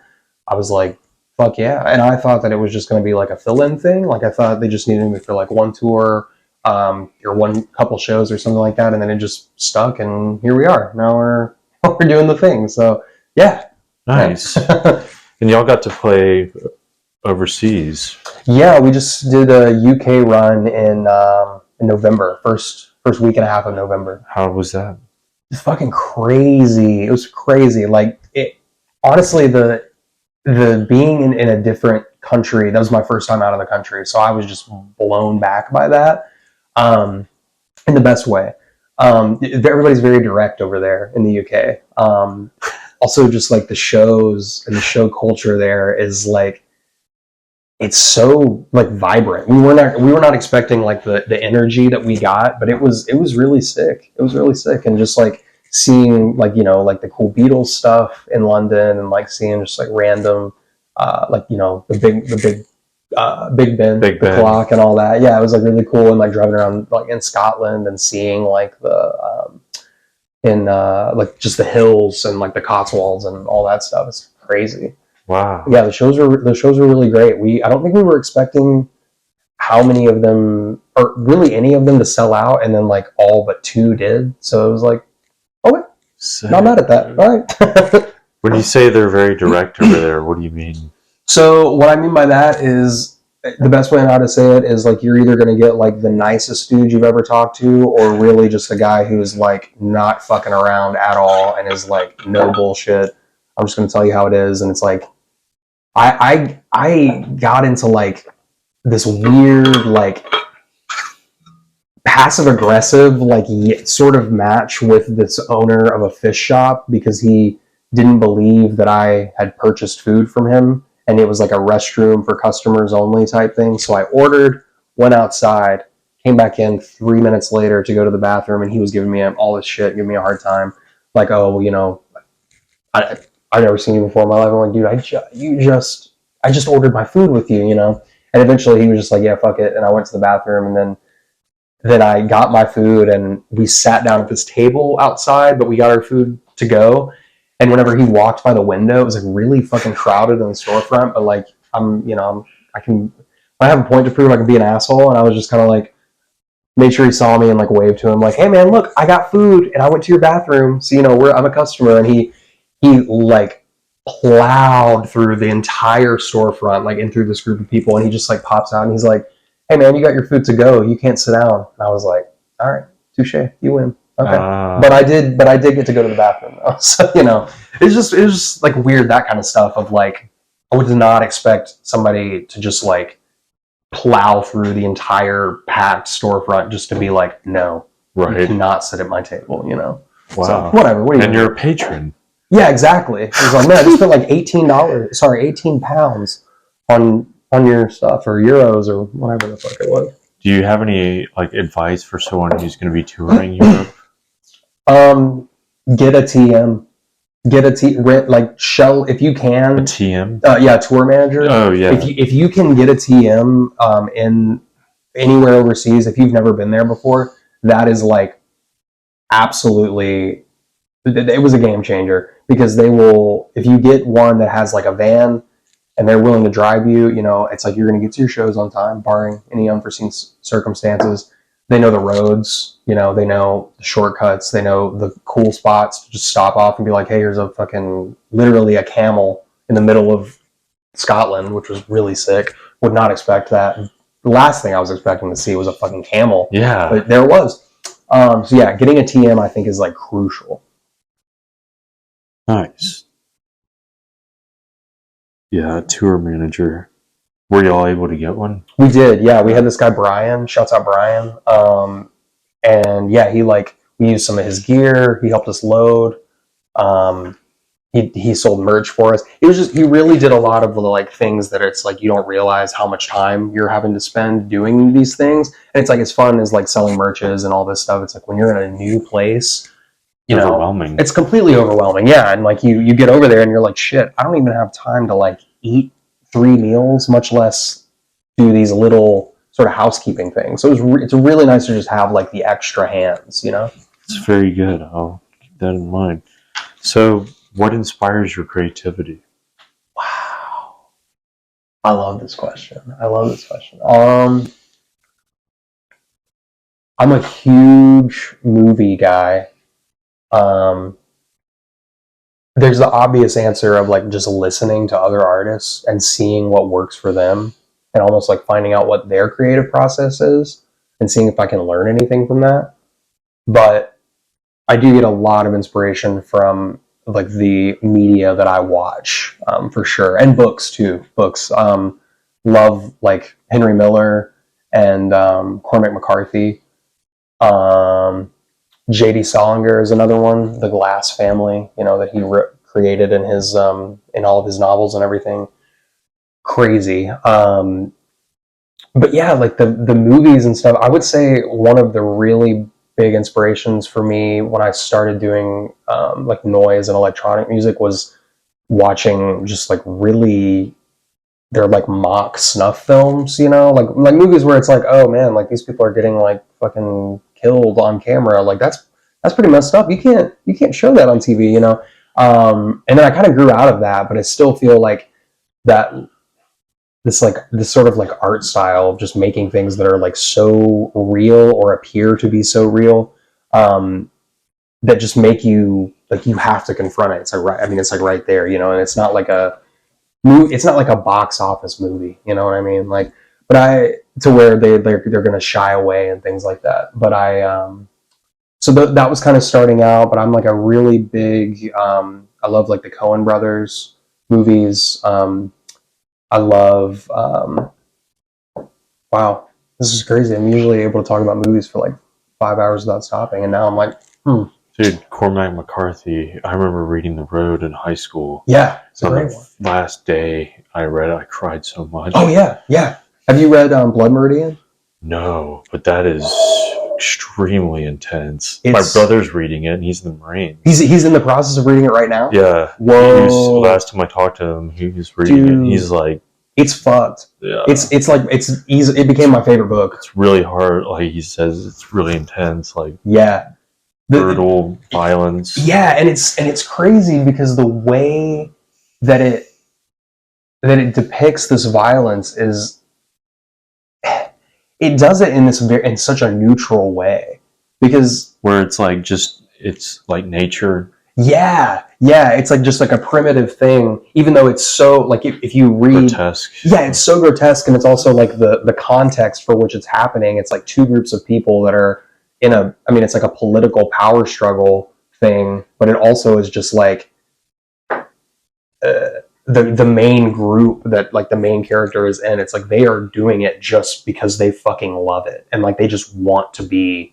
I was like, "Fuck yeah!" And I thought that it was just going to be like a fill-in thing. Like I thought they just needed me for like one tour or one couple shows or something like that, and then it just stuck, and here we are. Now we're doing the thing. So yeah, nice. And y'all got to play overseas. Yeah, we just did a UK run in November, first week and a half of November. How was that? It's fucking crazy. It was crazy. Like it, honestly, the being in a different country, that was my first time out of the country, so I was just blown back by that, in the best way. Everybody's very direct over there in the UK. Also, just like the shows and the show culture there is like, it's so like vibrant. We were not expecting like the energy that we got, but it was really sick. It was really sick, and just like seeing like like the cool Beatles stuff in London, and like seeing just like random like the Big Ben, the clock and all that. Yeah, it was like really cool, and like driving around like in Scotland and seeing like the like just the hills and like the Cotswolds and all that stuff. It's crazy. Wow. Yeah, the shows were really great. I don't think we were expecting how many of them, or really any of them, to sell out, and then like all but 2 did. So it was like, okay, not mad at that. All right. When you say they're very direct over there, what do you mean? So what I mean by that is, the best way how to say it is like, you're either going to get like the nicest dude you've ever talked to, or really just a guy who's like not fucking around at all and is like, no bullshit, I'm just going to tell you how it is. And it's like, I got into like this weird like passive aggressive like sort of match with this owner of a fish shop, because he didn't believe that I had purchased food from him, and it was like a restroom for customers only type thing. So I ordered, went outside, came back in 3 minutes later to go to the bathroom, and he was giving me all this shit, giving me a hard time, like, oh, I've never seen you before in my life. I'm like, dude, I just ordered my food with you, And eventually he was just like, yeah, fuck it. And I went to the bathroom, and then I got my food, and we sat down at this table outside, but we got our food to go. And whenever he walked by the window, it was like really fucking crowded in the storefront. But like, when I have a point to prove, I can be an asshole. And I was just kind of like, made sure he saw me and like waved to him, like, hey man, look, I got food and I went to your bathroom. So, I'm a customer. And he like plowed through the entire storefront, like in through this group of people, and he just like pops out and he's like, hey man, you got your food to go, you can't sit down. And I was like, all right, touche, you win. Okay. But I did get to go to the bathroom though. So it was just like weird, that kind of stuff of like, I would not expect somebody to just like plow through the entire packed storefront just to be like, no, right, you cannot sit at my table. Wow. So, whatever. And you're a patron. Yeah, exactly. It was like, man, I just spent like £18 on your stuff, or euros, or whatever the fuck it was. Do you have any like advice for someone who's going to be touring Europe? Get a TM. Rent like Shell if you can. A TM? Yeah, tour manager. Oh yeah. If you can get a TM in anywhere overseas, if you've never been there before, that is like absolutely. It was a game changer, because they will, if you get one that has like a van and they're willing to drive you, it's like you're going to get to your shows on time, barring any unforeseen circumstances. They know the roads, they know the shortcuts, they know the cool spots to just stop off and be like, hey, here's a fucking, literally a camel in the middle of Scotland, which was really sick. Would not expect that. The last thing I was expecting to see was a fucking camel. Yeah. But there it was. So yeah, getting a TM I think is like crucial. Nice. Yeah, tour manager. Were y'all able to get one? We did, yeah. We had this guy Brian. Shouts out Brian. And yeah, we used some of his gear. He helped us load. He sold merch for us. He really did a lot of the like things that it's like you don't realize how much time you're having to spend doing these things. And it's like as fun as like selling merches and all this stuff. It's like when you're in a new place, overwhelming. It's completely overwhelming. Yeah. And like you get over there and you're like, shit, I don't even have time to like eat 3 meals, much less do these little sort of housekeeping things. So it's really nice to just have like the extra hands, you know? It's very good. I'll keep that in mind. So, what inspires your creativity? Wow. I love this question. I'm a huge movie guy. There's the obvious answer of like just listening to other artists and seeing what works for them and almost like finding out what their creative process is and seeing if I can learn anything from that. But I do get a lot of inspiration from like the media that I watch, for sure, and books too. Books, love like Henry Miller and Cormac McCarthy. J.D. Salinger is another one. The Glass Family, you know, that he created in his in all of his novels and everything. Crazy. But yeah, like the movies and stuff. I would say one of the really big inspirations for me when I started doing like noise and electronic music was watching just like really, they're like mock snuff films, you know, like movies where it's like, oh man, like these people are getting like fucking killed on camera. Like that's pretty messed up. You can't show that on TV, you know. And then I kind of grew out of that, but I still feel like that this sort of like art style of just making things that are like so real or appear to be so real, that just make you like, you have to confront it. It's like, right, I mean, it's like right there, you know, and it's not like a box office movie, you know what I mean? Like, but to where they're going to shy away and things like that. But so that was kind of starting out, but I'm like a really big, I love like the Coen brothers movies. I love, wow, this is crazy. I'm usually able to talk about movies for like 5 hours without stopping. And now I'm like, Dude, Cormac McCarthy, I remember reading The Road in high school. Yeah, it's a on great the one. Last day I read it, I cried so much. Oh yeah, yeah. Have you read Blood Meridian? No, but that is extremely intense. My brother's reading it, and he's in the Marines. He's in the process of reading it right now? Yeah. Whoa. Last time I talked to him, he was reading it, and he's like... It's fucked. Yeah. It's like, it's easy. It became my favorite book. It's really hard. Like he says, it's really intense. Like, yeah. Brutal violence. Yeah, and it's crazy because the way that it depicts this violence is, it does it in such a neutral way, because where it's like it's like nature. Yeah, it's like just like a primitive thing, even though it's so like, if you read, grotesque. Yeah, it's so grotesque, and it's also like the context for which it's happening. It's like two groups of people that are it's like a political power struggle thing, but it also is just like the main group that like the main character is in. It's like they are doing it just because they fucking love it, and like they just want to be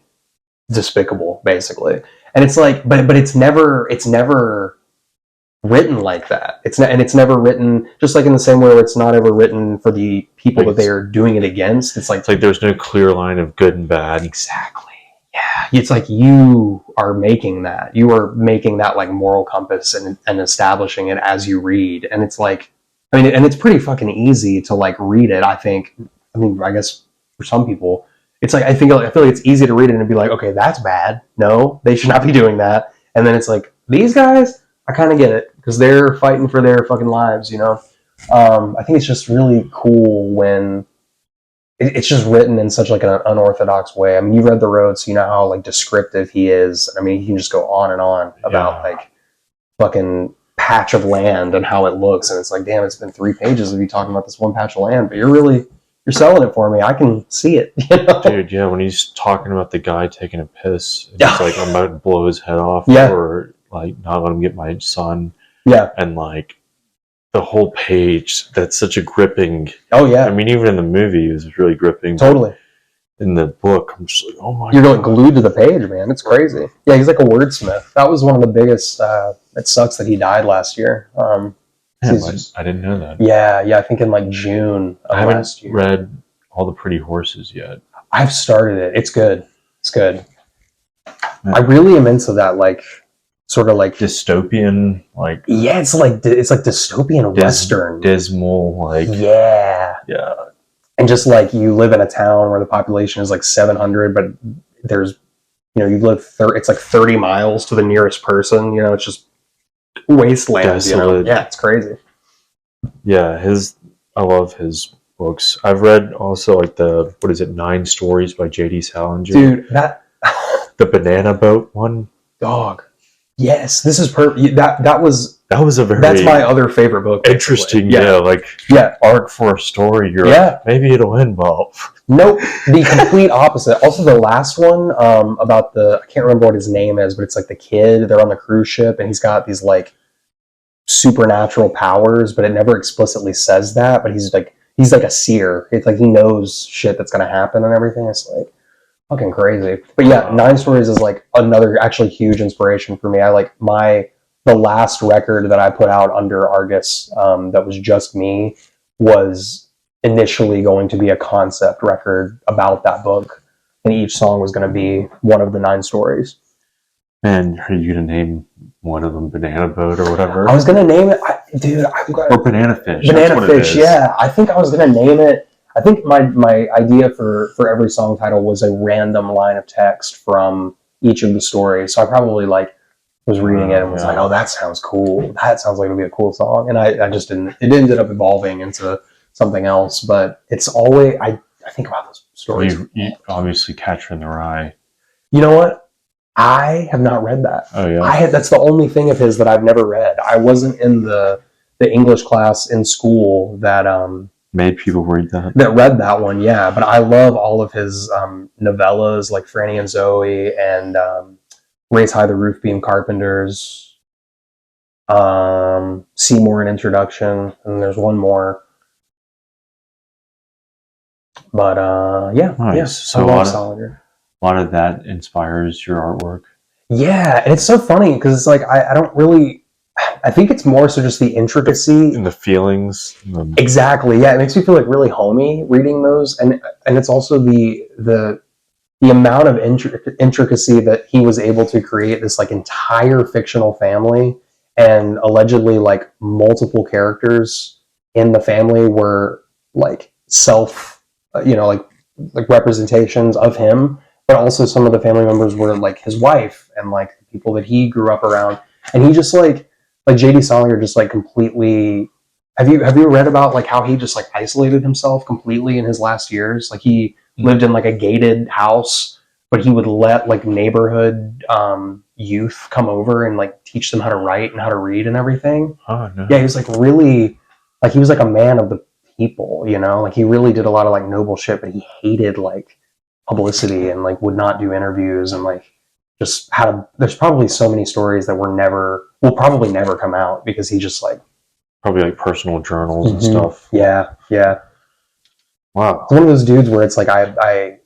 despicable, basically. And it's like, but it's never written like that. It's never written just like in the same way where it's not ever written for the people that they are doing it against. It's like there's no clear line of good and bad. Exactly. Yeah. It's like you are making that. You are making that like moral compass and establishing it as you read. And it's like, and it's pretty fucking easy to like read it, I think. I guess for some people, it's like, I feel like it's easy to read it and be like, okay, that's bad. No, they should not be doing that. And then it's like, these guys, I kind of get it, because they're fighting for their fucking lives, you know? I think it's just really cool when it's just written in such like an unorthodox way. I mean, you read The Road, so you know how like descriptive he is. I mean, he can just go on and on about like fucking patch of land and how it looks. And it's like, damn, it's been 3 pages of you talking about this one patch of land, but you're selling it for me. I can see it. You know? Dude, yeah, when he's talking about the guy taking a piss, and he's like, I'm about to blow his head off, or like not let him get my son. Yeah. And like the whole page, that's such a gripping. Oh yeah. I mean, even in the movie, it was really gripping. Totally. In the book, I'm just like, oh my God. You're like glued to the page, man. It's crazy. Yeah, he's like a wordsmith. That was one of the biggest. It sucks that he died last year. I didn't know that. Yeah. I think in like June of last year. I haven't read All the Pretty Horses yet. I've started it. It's good. I really am into that. Like, sort of like dystopian, like it's like dystopian Western, dismal, like yeah. And just like you live in a town where the population is like 700, but there's, you live it's like 30 miles to the nearest person. It's just wasteland. Desolate. Yeah, it's crazy. Yeah, I love his books. I've read also like 9 Stories by J.D. Salinger. Dude, that the banana boat one. Dog. Yes, this is perfect. That was a very that's my other favorite book. Interesting, arc for a story. You're like, maybe it'll end well. Nope, the complete opposite. Also, the last one about I can't remember what his name is, but it's like the kid. They're on the cruise ship, and he's got these like supernatural powers, but it never explicitly says that. But he's like a seer. It's like he knows shit that's gonna happen and everything. It's like fucking crazy. But yeah, 9 Stories is like another actually huge inspiration for me. I like the last record that I put out under Argus that was just me was initially going to be a concept record about that book, and each song was going to be one of the 9 stories. And are you going to name one of them Banana Boat or whatever? I was going to name it, or Banana Fish. Banana Fish, yeah. I think I was going to name it. I think my idea for every song title was a random line of text from each of the stories. So I probably was reading it and was like, oh, that sounds cool. That sounds like it'll be a cool song. And I just didn't. It ended up evolving into something else. But it's always I think about those stories. You obviously Catcher in the Rye. You know what? I have not read that. Oh yeah. That's the only thing of his that I've never read. I wasn't in the English class in school that made people read that. That read that one, yeah. But I love all of his novellas like Franny and Zoe and Raise High the Roof Beam Carpenters, Seymour an Introduction, and there's one more. But yeah, nice. Yeah. So a lot of that inspires your artwork. Yeah, and it's so funny because it's like I don't really. I think it's more so just the intricacy and the feelings. Exactly. Yeah, it makes me feel like really homey reading those, and it's also the amount of intricacy that he was able to create this like entire fictional family, and allegedly like multiple characters in the family were like like representations of him, but also some of the family members were like his wife and like the people that he grew up around, and he just like J.D. Salinger just like completely. Have you read about like how he just like isolated himself completely in his last years? Like he lived in like a gated house, but he would let like neighborhood youth come over and like teach them how to write and how to read and everything. Oh no. Yeah, he was like really like he was like a man of the people, like he really did a lot of like noble shit, but he hated like publicity and like would not do interviews and like just there's probably so many stories that will probably never come out because he just like probably like personal journals and stuff. Yeah. Wow. It's one of those dudes where it's like I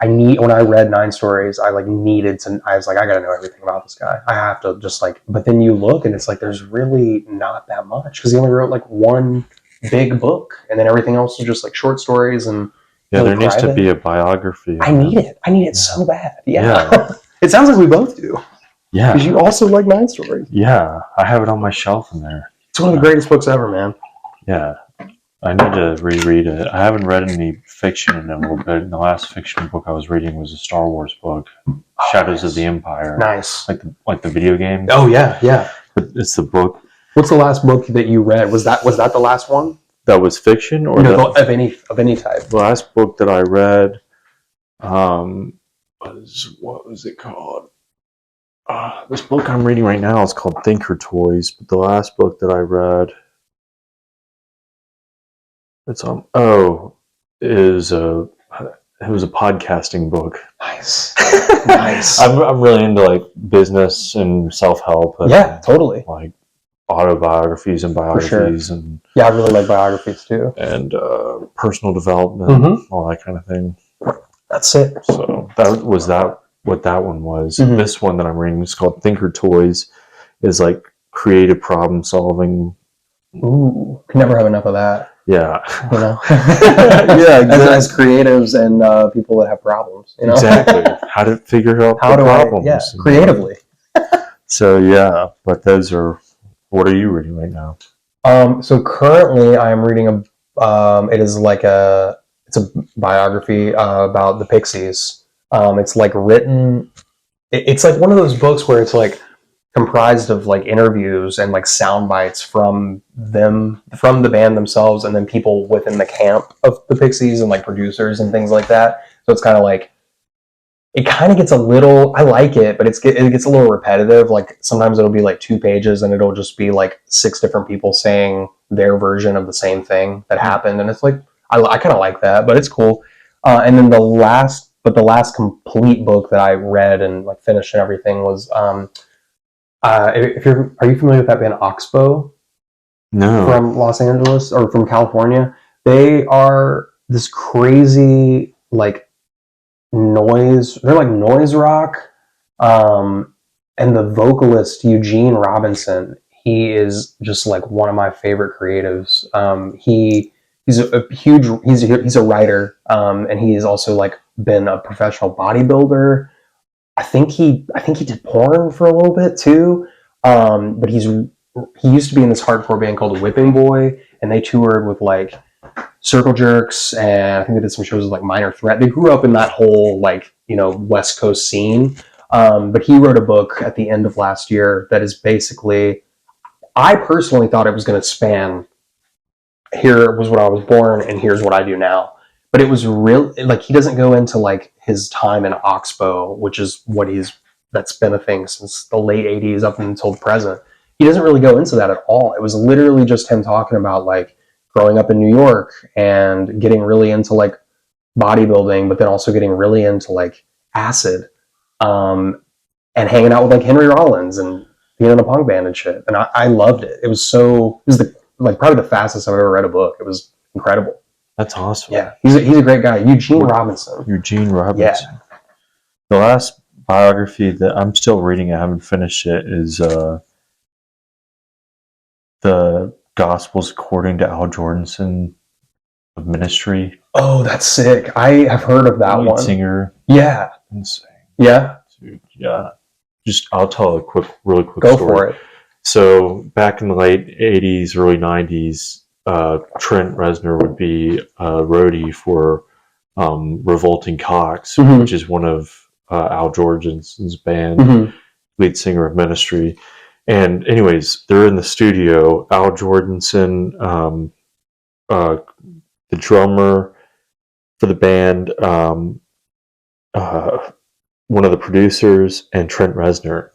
need, when I read 9 stories, I like needed to. I was like, I gotta know everything about this guy. I have to just like. But then you look and it's like there's really not that much because he only wrote like one big book, and then everything else is just like short stories and. Yeah, there needs to be a biography. I need it so bad. Yeah. It sounds like we both do. Yeah. Because you also like 9 stories. Yeah, I have it on my shelf in there. It's one of the greatest books ever, man. Yeah. I need to reread it. I haven't read any fiction in a little bit. The last fiction book I was reading was a Star Wars book, Shadows of the Empire. Nice. Like the video game. Oh yeah. But it's the book. What's the last book that you read? Was that the last one? That was fiction, or of any type. The last book that I read, what was it called? This book I'm reading right now is called Thinker Toys. But the last book that I read, it was a podcasting book. Nice. Nice. I'm really into like business and self-help. Yeah, totally. Like autobiographies and biographies and I really like biographies too. And personal development, all that kind of thing. That's it. So that was what that one was. Mm-hmm. This one that I'm reading is called Thinker Toys. Is like creative problem solving. Ooh, can never have enough of that. Yeah. Yeah, exactly. As creatives and people that have problems. Exactly. How to figure out the problems. Creatively. So yeah, but those are. What are you reading right now? So currently I am reading it's a biography about the Pixies. It's like written. It's like one of those books where it's like comprised of like interviews and like sound bites from the band themselves, and then people within the camp of the Pixies and like producers and things like that. So it's kind of like, it kind of gets a little, I like it, but it gets a little repetitive. Like sometimes it'll be like 2 pages and it'll just be like 6 different people saying their version of the same thing that happened. And it's like, I kind of like that, but it's cool. And then the last complete book that I read and like finished and everything was, are you familiar with that band Oxbow? No. From Los Angeles or from California? They are this crazy, like, they're like noise rock, and the vocalist Eugene Robinson, he is just like one of my favorite creatives. He's a writer, and he's also like been a professional bodybuilder. I think he did porn for a little bit too, but he used to be in this hardcore band called Whipping Boy, and they toured with like Circle Jerks, and I think they did some shows with like Minor Threat. They grew up in that whole like, West Coast scene. But he wrote a book at the end of last year that is basically, I personally thought it was going to span, here was when I was born and here's what I do now. But it was real, like, he doesn't go into like his time in Oxbow, which is that's been a thing since the late 80s up until the present. He doesn't really go into that at all. It was literally just him talking about like growing up in New York and getting really into like bodybuilding, but then also getting really into like acid, and hanging out with like Henry Rollins and being in a punk band and shit. And I loved it. It was probably the fastest I've ever read a book. It was incredible. That's awesome. Yeah, he's a great guy. Eugene Robinson. Yeah. The last biography that I'm still reading, I haven't finished it, is the Gospels according to Al Jordanson of Ministry. Oh, that's sick. I have heard of that one. Singer. Yeah. Insane. Yeah. Dude, yeah. I'll tell a really quick Go story. for it. So back in the late 80s, early 90s, Trent Reznor would be a roadie for Revolting Cocks, which is one of Al Jordanson's band, lead singer of Ministry. And anyways, they're in the studio. Al Jordanson, the drummer for the band, one of the producers, and Trent Reznor.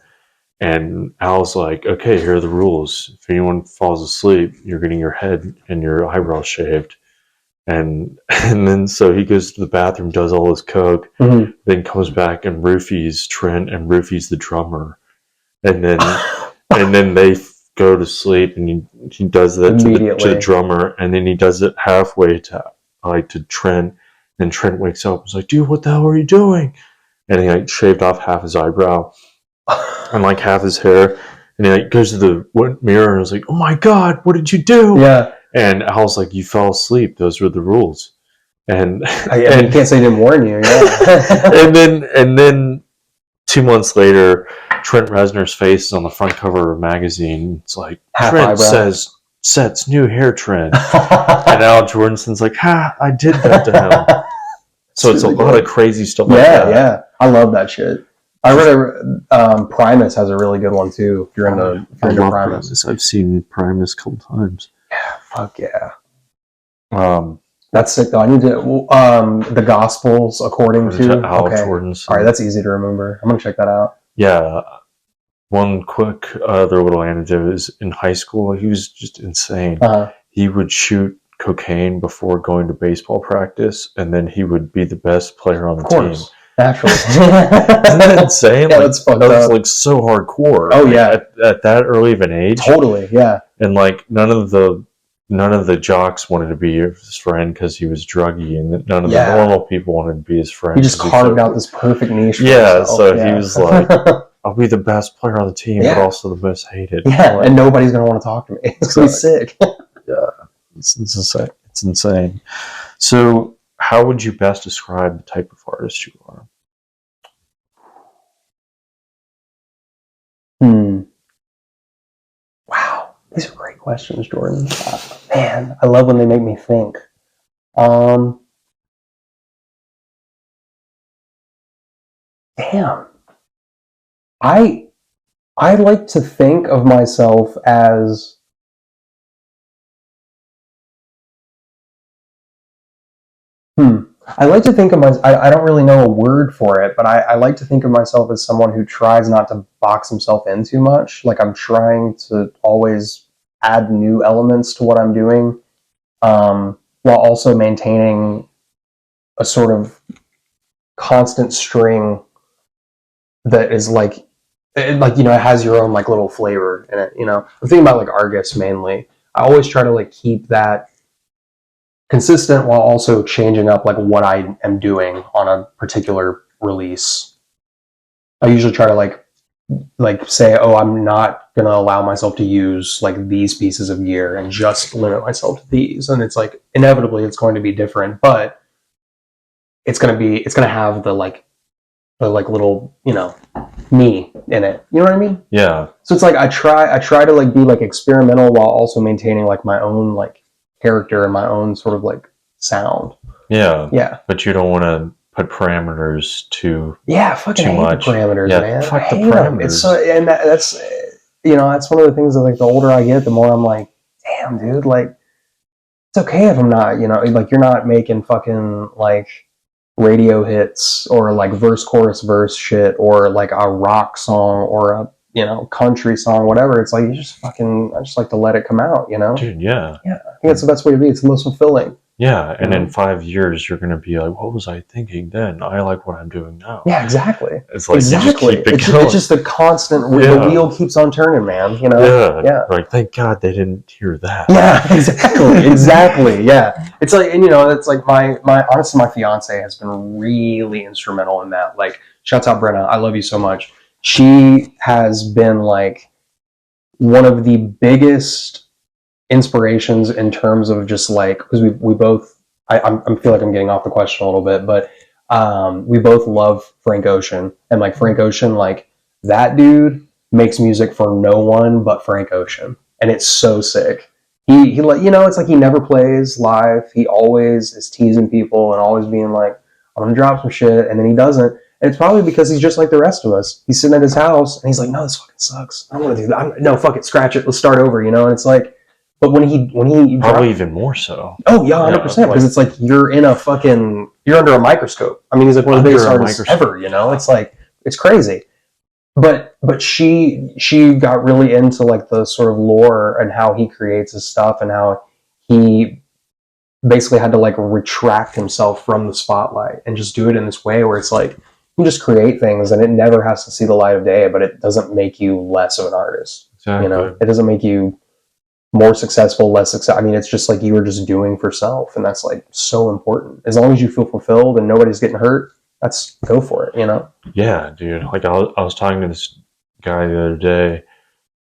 And Al's like, okay, here are the rules. If anyone falls asleep, you're getting your head and your eyebrows shaved. And then so he goes to the bathroom, does all his coke, then comes back and roofies Trent and roofies the drummer. And then they go to sleep, and he does that to the drummer, and then he does it halfway to Trent. And Trent wakes up and is like, dude, what the hell are you doing? And he like shaved off half his eyebrow and like half his hair. And he like goes to the mirror and was like, oh my God, what did you do? Yeah. And Al's like, you fell asleep. Those were the rules. And you can't say he didn't warn you. Yeah. and then 2 months later, Trent Reznor's face is on the front cover of a magazine. It's like, half Trent eyebrow. sets new hair trend. And Al Jordanson's like, I did that to him. So it's a lot of crazy stuff like that. Yeah. I love that shit. I read Primus has a really good one too. If you're into Primus. I've seen Primus a couple times. Yeah, fuck yeah. That's sick though. I need to the Gospels according to Al Jordanson. All right, that's easy to remember. I'm gonna check that out. Yeah. One quick other little anecdote is in high school, he was just insane. He would shoot cocaine before going to baseball practice, and then he would be the best player on the team. Naturally. Isn't that insane? Yeah, that's fucked up. That was like so hardcore. Oh yeah, at that early of an age. Totally, yeah. And like none of the jocks wanted to be his friend because he was druggy, and none of the normal people wanted to be his friend. He just carved out this perfect niche. Yeah, so he was like, I'll be the best player on the team, but also the most hated. Yeah, and nobody's gonna want to talk to me. It's gonna be sick. Yeah, it's insane. It's insane. So, how would you best describe the type of artist you are? These are great questions, Jordan. Man, I love when they make me think. Damn. I like to think of myself as I like to think of myself, I don't really know a word for it, but I like to think of myself as someone who tries not to box himself in too much. Like I'm trying to always add new elements to what I'm doing, while also maintaining a sort of constant string that is like, you know, it has your own like little flavor in it, you know. I'm thinking about like Argus mainly. I always try to like keep that consistent while also changing up like what I am doing on a particular release. I usually try to like say, oh, I'm not gonna allow myself to use like these pieces of gear and just limit myself to these. And it's like inevitably it's going to be different, but it's gonna have the little, you know, me in it. You know what I mean? Yeah. So it's like I try to like be like experimental while also maintaining like my own like character and my own sort of like sound. Yeah. Yeah. But you don't want to put parameters too. Yeah, fucking too hate much. the parameters, Yeah, man. fuck I the hate them. parameters. It's so, and that's you know, that's one of the things that like the older I get, the more I'm like, damn, dude, like it's okay if I'm not, you know, like you're not making fucking like radio hits or like verse chorus verse shit or like a rock song or a, you know, country song, whatever. It's like you just fucking, I just like to let it come out, you know? Dude, yeah. Yeah, I think that's the best way to be. It's the most fulfilling. Yeah, and in 5 years, you're going to be like, what was I thinking then? I like what I'm doing now. Yeah, exactly. It's like, exactly. you just keep it It's going. just a constant, the wheel keeps on turning, man, you know? Yeah. Yeah. Like, thank God they didn't hear that. Yeah, exactly. Exactly. Yeah. It's like, and you know, it's like honestly, my fiance has been really instrumental in that. Like, shouts out Brenna. I love you so much. She has been like one of the biggest inspirations in terms of just like, because we both, I feel like I'm getting off the question a little bit, but we both love Frank Ocean, and like Frank Ocean, like that dude makes music for no one but Frank Ocean, and it's so sick. He like, you know, it's like he never plays live. He always is teasing people and always being like, I'm gonna drop some shit, and then he doesn't. And it's probably because he's just like the rest of us. He's sitting at his house and he's like, no, this fucking sucks. I don't want to do that. No, fuck it, scratch it. Let's start over, you know? And it's like, but when he probably even more so. Oh yeah, 100%. Because it's like you're under a microscope. I mean, he's like one of the biggest artists ever. You know, it's like it's crazy. But she got really into like the sort of lore and how he creates his stuff and how he basically had to like retract himself from the spotlight and just do it in this way where it's like you just create things and it never has to see the light of day, but it doesn't make you less of an artist. Exactly. You know, it doesn't make you more successful, less success. I mean, it's just like you were just doing for self, and that's like so important. As long as you feel fulfilled and nobody's getting hurt, let's go for it, you know? Yeah, dude. Like I was talking to this guy the other day,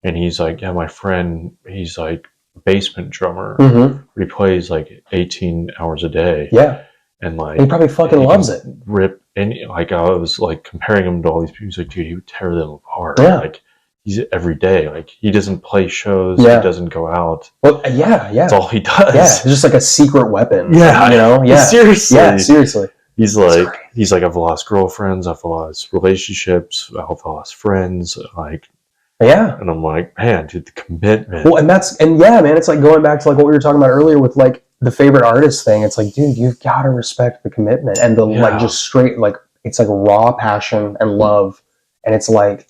and he's like, yeah, my friend, he's like a basement drummer. Mm-hmm. He plays like 18 hours a day. Yeah. And like he probably fucking loves it. Rip any, like I was like comparing him to all these people. He's like, dude, he would tear them apart. Yeah. Like he's every day. Like he doesn't play shows. Yeah. He doesn't go out. Well, yeah. That's all he does. Yeah. It's just like a secret weapon. Yeah. You know? Yeah. Seriously. Yeah. Seriously. He's like, I've lost girlfriends. I've lost relationships. I've lost friends. Like, yeah. And I'm like, man, dude, the commitment. Well, and yeah, man, it's like going back to like what we were talking about earlier with like the favorite artist thing. It's like, dude, you've got to respect the commitment and the like just straight, like, it's like raw passion and love. And it's like,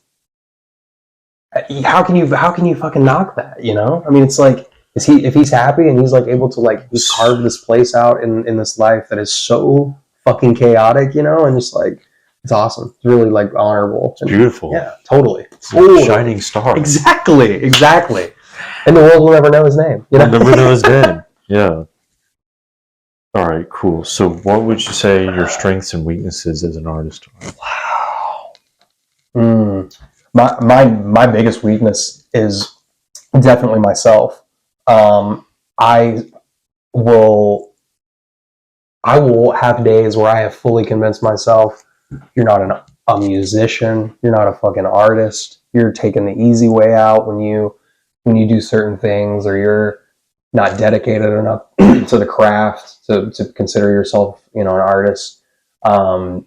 how can you fucking knock that? You know? I mean, it's like, if he's happy and he's like able to like just carve this place out in this life that is so fucking chaotic, you know, and just like, it's awesome. It's really like honorable. It's beautiful. Yeah, totally. It's like a shining star. Exactly. And the world will never know his name. You know? We'll never know his name. Yeah. All right, cool. So what would you say your strengths and weaknesses as an artist are? Wow. My biggest weakness is definitely myself. I will have days where I have fully convinced myself you're not a musician, you're not a fucking artist, you're taking the easy way out when you when you do certain things, or you're not dedicated enough to the craft to consider yourself, an artist. And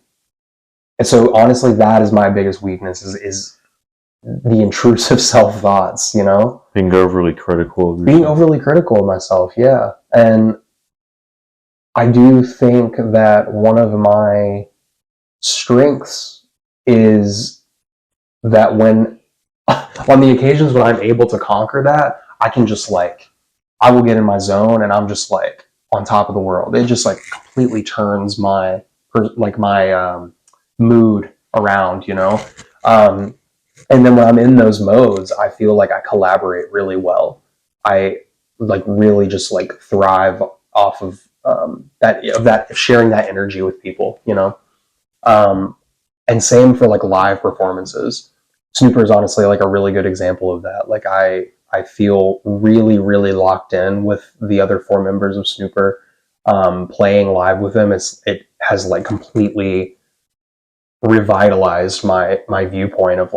so honestly, that is my biggest weakness is the intrusive self thoughts, Being overly critical of yourself. Being overly critical of myself, yeah. And I do think that one of my strengths is that when, on the occasions when I'm able to conquer that, I can just I will get in my zone and I'm just on top of the world. It just completely turns my mood around, and then when I'm in those modes, I feel like I collaborate really well. I really just thrive off of that sharing that energy with people, and same for live performances. Snõõper is honestly a really good example of that. I feel really, really locked in with the other 4 members of Snõõper. Playing live with them, it has completely revitalized my viewpoint of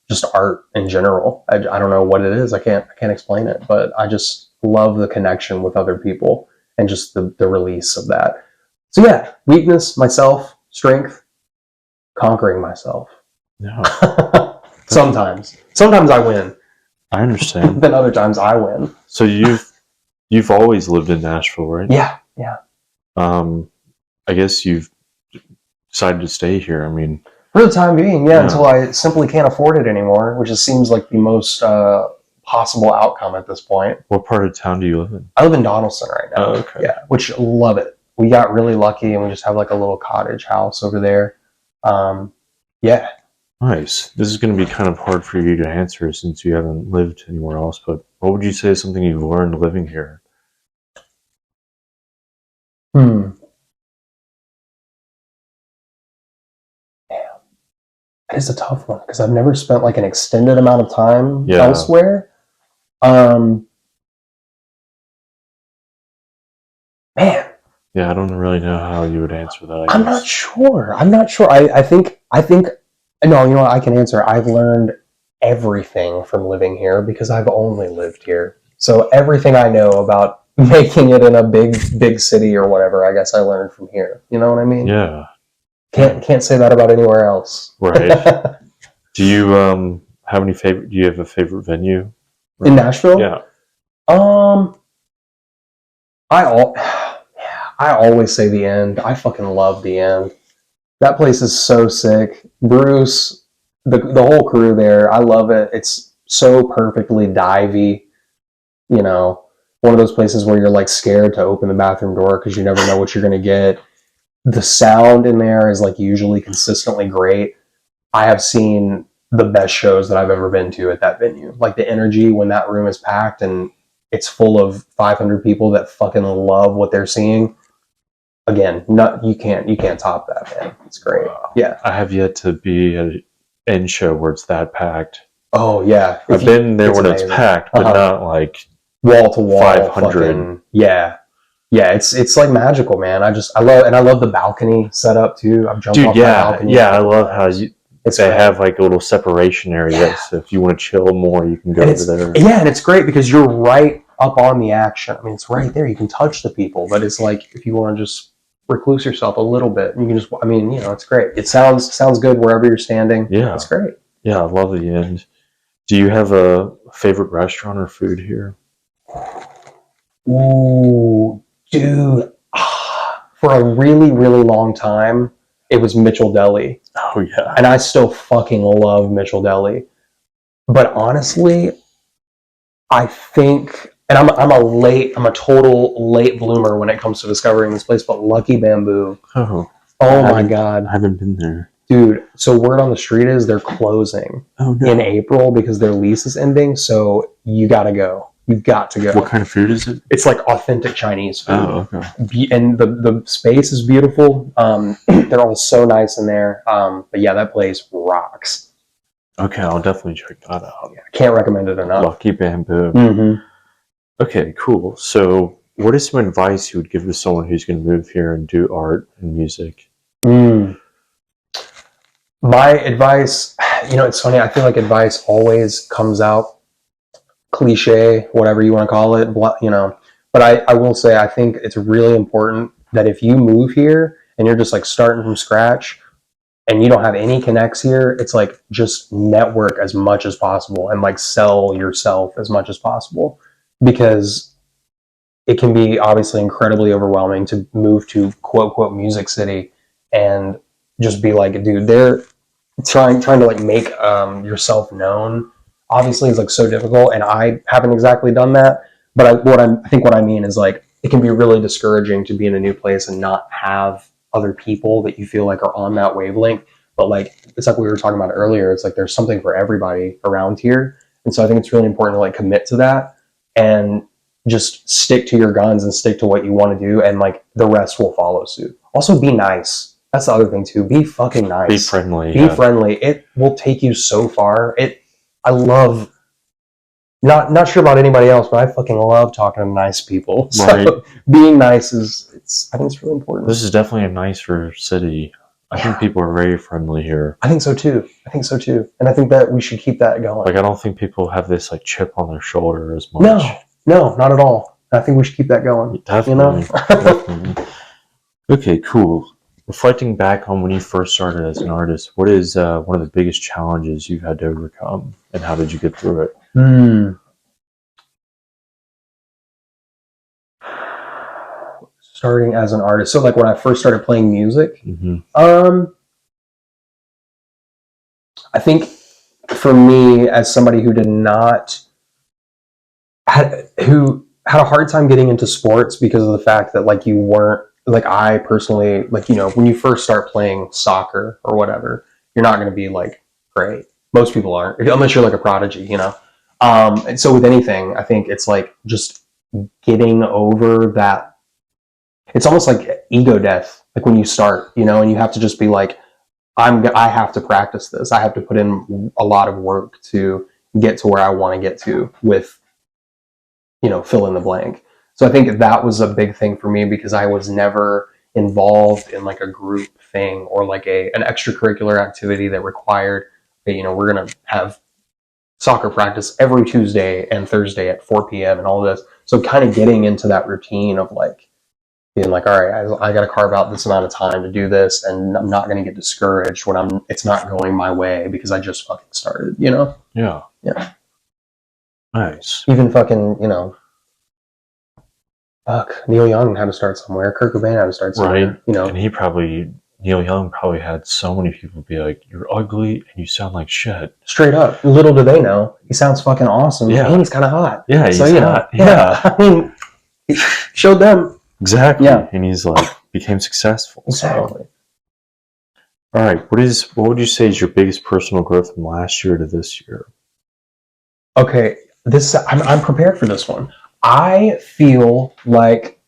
just art in general. I don't know what it is. I can't explain it, but I just love the connection with other people and just the release of that. So yeah, weakness, myself, strength, conquering myself. No. Sometimes I win. I understand. Then other times I win. So you've always lived in Nashville, right? Yeah. I guess you've decided to stay here. I mean, for the time being, yeah, until I simply can't afford it anymore, which just seems like the most possible outcome at this point. What part of town do you live in? I live in Donaldson right now. Oh, okay. Yeah, which love it. We got really lucky and we just have a little cottage house over there. Yeah. Nice. This is going to be kind of hard for you to answer since you haven't lived anywhere else, but what would you say is something you've learned living here? Damn. That is a tough one because I've never spent an extended amount of time elsewhere. Man. Yeah, I don't really know how you would answer that. I'm not sure. I think no, you know what, I can answer. I've learned everything from living here because I've only lived here. So everything I know about making it in a big city or whatever, I guess I learned from here. You know what I mean? Yeah. Can't say that about anywhere else. Right. Do you have any favorite? Do you have a favorite venue in Nashville? Yeah. I always say the End. I fucking love the End. That place is so sick. Bruce, the whole crew there, I love it. It's so perfectly divey. One of those places where you're scared to open the bathroom door because you never know what you're gonna get. The sound in there is usually consistently great. I have seen the best shows that I've ever been to at that venue. The energy when that room is packed and it's full of 500 people that fucking love what they're seeing. Again, you can't top that, man. It's great. Wow. Yeah. I have yet to be at an end show where it's that packed. Oh yeah. I've been there when it's packed, but not wall to wall 500. Yeah. Yeah, it's magical, man. I love the balcony setup too. I've jumped off the balcony. Yeah, I love how they have a little separation area. Yeah. So if you want to chill more, you can go over there. Yeah, and it's great because you're right up on the action. I mean, it's right there. You can touch the people, but it's if you want to just recluse yourself a little bit, you can just. I mean, it's great. It sounds good wherever you're standing. Yeah, it's great. Yeah, I love the End. Do you have a favorite restaurant or food here? Ooh, dude. For a really, really long time, it was Mitchell Deli. Oh yeah. And I still fucking love Mitchell Deli. But honestly, I think, and I'm a total late bloomer when it comes to discovering this place, but Lucky Bamboo. Oh my God. I haven't been there. Dude, so word on the street is they're closing in April because their lease is ending, so you gotta go. You've got to go. What kind of food is it? It's authentic Chinese food. Oh, okay. And the space is beautiful. They're all so nice in there. But yeah, that place rocks. Okay, I'll definitely check that out. Yeah, can't recommend it enough. Lucky Bamboo. Mm-hmm. Okay, cool. So what is some advice you would give to someone who's going to move here and do art and music? My advice, it's funny. I feel like advice always comes out cliche, whatever you want to call it, you know. But I will say, I think it's really important that if you move here and you're just like starting from scratch and you don't have any connects here, it's like just network as much as possible and like sell yourself as much as possible, because it can be obviously incredibly overwhelming to move to quote quote music city and just be like, dude, they're trying to like make yourself known. Obviously, is like so difficult, and I haven't exactly done that. But I think what I mean is like it can be really discouraging to be in a new place and not have other people that you feel like are on that wavelength. But like it's like we were talking about earlier. It's like there's something for everybody around here, and so I think it's really important to like commit to that and just stick to your guns and stick to what you want to do, and like the rest will follow suit. Also, be nice. That's the other thing too. Be fucking nice. Be friendly. Be friendly. It will take you so far. I love. Not sure about anybody else, but I fucking love talking to nice people. Right. So being nice I think it's really important. This is definitely a nicer city. I think people are very friendly here. I think so too. And I think that we should keep that going. Like, I don't think people have this like chip on their shoulder as much. No, not at all. I think we should keep that going. Definitely. You know? Definitely. Okay, cool. Reflecting back on when you first started as an artist, what is one of the biggest challenges you've had to overcome, and how did you get through it? Starting as an artist. So like when I first started playing music, I think for me, as somebody who who had a hard time getting into sports because of the fact that like you weren't, like I personally, like, you know, when you first start playing soccer or whatever, you're not going to be like great. Most people aren't, unless you're like a prodigy, you know? And so with anything, I think it's like just getting over that. It's almost like ego death, like when you start, you know, and you have to just be like, I have to practice this. I have to put in a lot of work to get to where I want to get to with, you know, fill in the blank. So I think that was a big thing for me because I was never involved in like a group thing or like an extracurricular activity that required, you know, we're going to have soccer practice every Tuesday and Thursday at 4 p.m. and all this. So kind of getting into that routine of like being like, all right, I got to carve out this amount of time to do this, and I'm not going to get discouraged when it's not going my way because I just fucking started, you know? Yeah. Yeah. Nice. Even fucking, you know, Neil Young had to start somewhere. Kurt Cobain had to start somewhere. Right. You know, and Neil Young probably had so many people be like, "You're ugly and you sound like shit." Straight up. Little do they know, he sounds fucking awesome. Yeah. And he's kind of hot. Yeah, he's hot. Yeah. I mean, he showed them. Exactly. Yeah. And he's like became successful. Exactly. So. All right. What would you say is your biggest personal growth from last year to this year? Okay, I'm prepared for this one. I feel like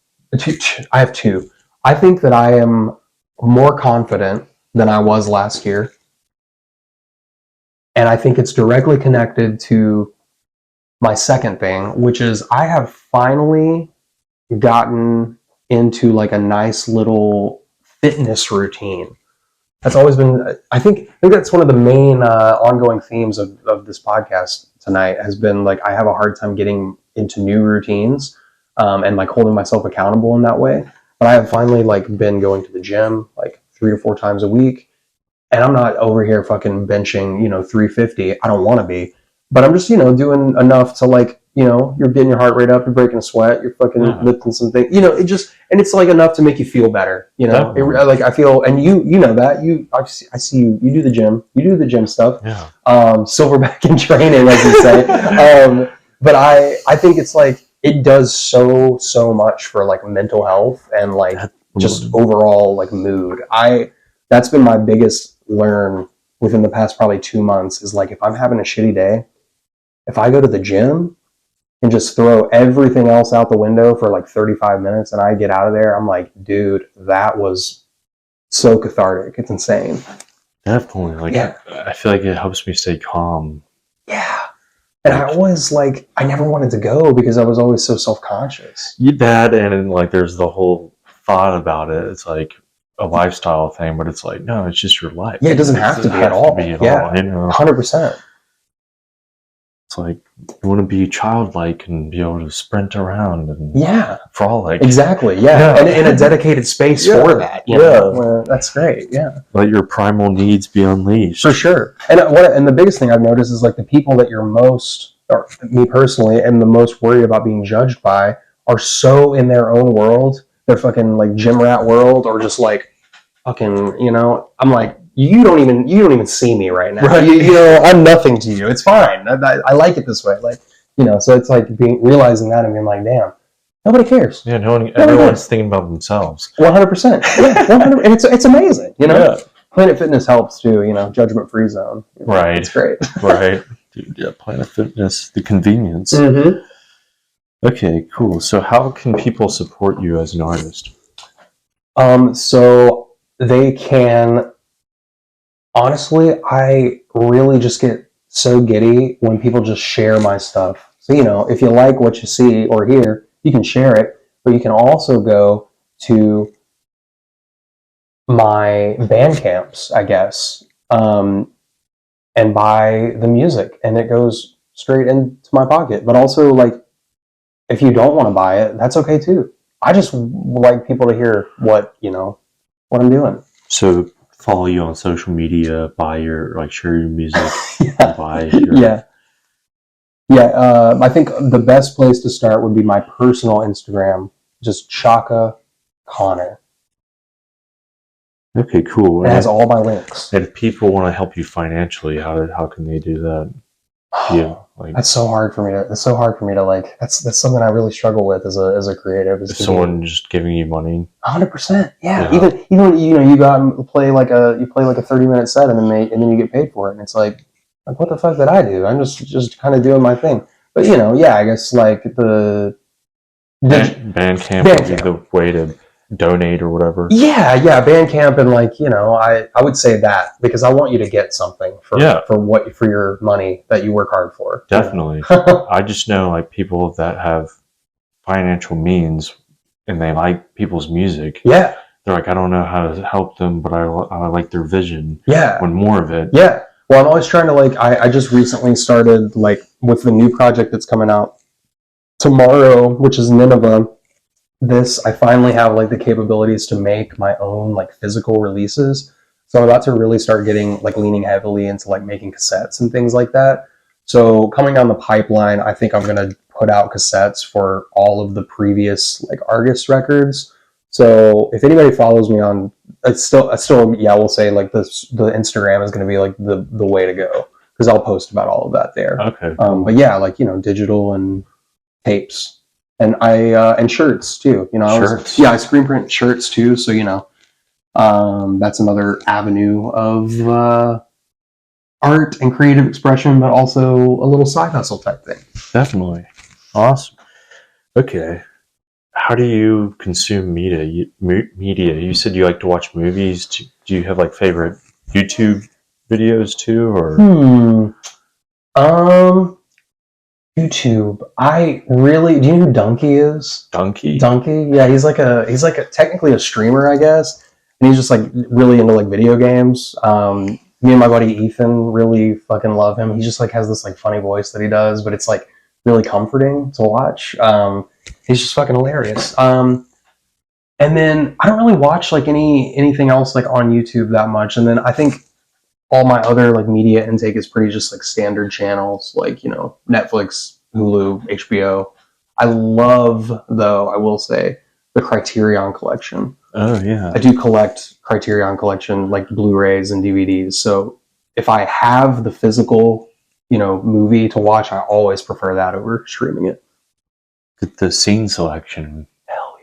I have two. I think that I am more confident than I was last year. And I think it's directly connected to my second thing, which is I have finally gotten into like a nice little fitness routine. That's always been, I think that's one of the main ongoing themes of this podcast tonight has been like, I have a hard time getting into new routines and like holding myself accountable in that way. But I have finally like been going to the gym like 3 or 4 times a week. And I'm not over here fucking benching, you know, 350. I don't want to be, but I'm just, you know, doing enough to like, you know, you're getting your heart rate up, you're breaking a sweat, you're fucking lifting some things, you know, it just, and it's like enough to make you feel better, you know, like I feel, and you know that I see you do the gym stuff, silverback in training, as you say. But I think it's like, it does so much for like mental health and like just overall like mood. That's been my biggest learn within the past probably 2 months is like, if I'm having a shitty day, if I go to the gym and just throw everything else out the window for like 35 minutes and I get out of there, I'm like, dude, that was so cathartic. It's insane. Definitely. Like, I feel like it helps me stay calm. Yeah. And I always like, I never wanted to go because I was always so self-conscious. That, and like, there's the whole thought about it. It's like a lifestyle thing, but it's like, no, it's just your life. Yeah, it doesn't have to be at all. Yeah, you know? 100%. It's like you want to be childlike and be able to sprint around and frolic. Exactly. Yeah. And in a dedicated space for that. That's great. Yeah. Let your primal needs be unleashed. For sure. And the biggest thing I've noticed is like the people that you're most, or me personally, am the most worried about being judged by are so in their own world, their fucking like gym rat world, or just like fucking, you know, I'm like, you don't even see me right now. Right. You know, I'm nothing to you. It's fine. I like it this way. Like, you know, so it's like realizing that and being like, damn, nobody cares. Yeah, everyone's thinking about themselves. 100%. Yeah, 100%. And it's amazing, you know? Yeah. Planet Fitness helps too, you know, judgment-free zone. Right. It's great. Right. Dude, yeah, Planet Fitness, the convenience. Mm-hmm. Okay, cool. So how can people support you as an artist? So they can... Honestly, I really just get so giddy when people just share my stuff. So, you know, if you like what you see or hear, you can share it, but you can also go to my Bandcamps, I guess, and buy the music, and it goes straight into my pocket. But also, like, if you don't want to buy it, that's okay too. I just like people to hear what I'm doing. So follow you on social media, share your music, buy your... I think the best place to start would be my personal Instagram, just Chaka Conner. Okay, cool. It has all my links. And if people want to help you financially, how can they do that? That's so hard for me to. It's so hard for me to like. That's something I really struggle with as a creative. If someone just giving you money, 100%. Yeah. Even you go out and play like a 30-minute set and then you get paid for it, and it's like what the fuck did I do? I'm just kind of doing my thing. But I guess like the Bandcamp would be the way to donate or whatever. Yeah, Bandcamp, and I would say that because I want you to get something for your money that you work hard for. Definitely. I just know like people that have financial means and they like people's music. Yeah. They're like, I don't know how to help them, but I like their vision. Yeah. Want more of it. Yeah. Well, I'm always trying to I just recently started with the new project that's coming out tomorrow, which is Nineveh. I finally have the capabilities to make my own physical releases. So I'm about to really start getting leaning heavily into making cassettes and things like that. So coming down the pipeline, I think I'm going to put out cassettes for all of the previous Argus records. So if anybody follows me on, we'll say the Instagram is going to be the way to go because I'll post about all of that there. Okay. But yeah, digital and tapes. And and shirts too, Shirts. I screen print shirts too. So that's another avenue of art and creative expression, but also a little side hustle type thing. Definitely, awesome. Okay, how do you consume media? You said you like to watch movies. Do you have favorite YouTube videos too, or? YouTube. Do you know who Donkey is? Donkey? Yeah, he's technically a streamer, I guess. And he's just really into video games. Me and my buddy Ethan really fucking love him. He just has this funny voice that he does, but it's really comforting to watch. He's just fucking hilarious. And then I don't really watch anything else on YouTube that much. And then I think all my other media intake is pretty just standard channels Netflix, Hulu, HBO. I love, though, I will say, the Criterion Collection. Oh yeah. I do collect Criterion Collection Blu-rays and DVDs. So if I have the physical, movie to watch, I always prefer that over streaming it. The scene selection. Hell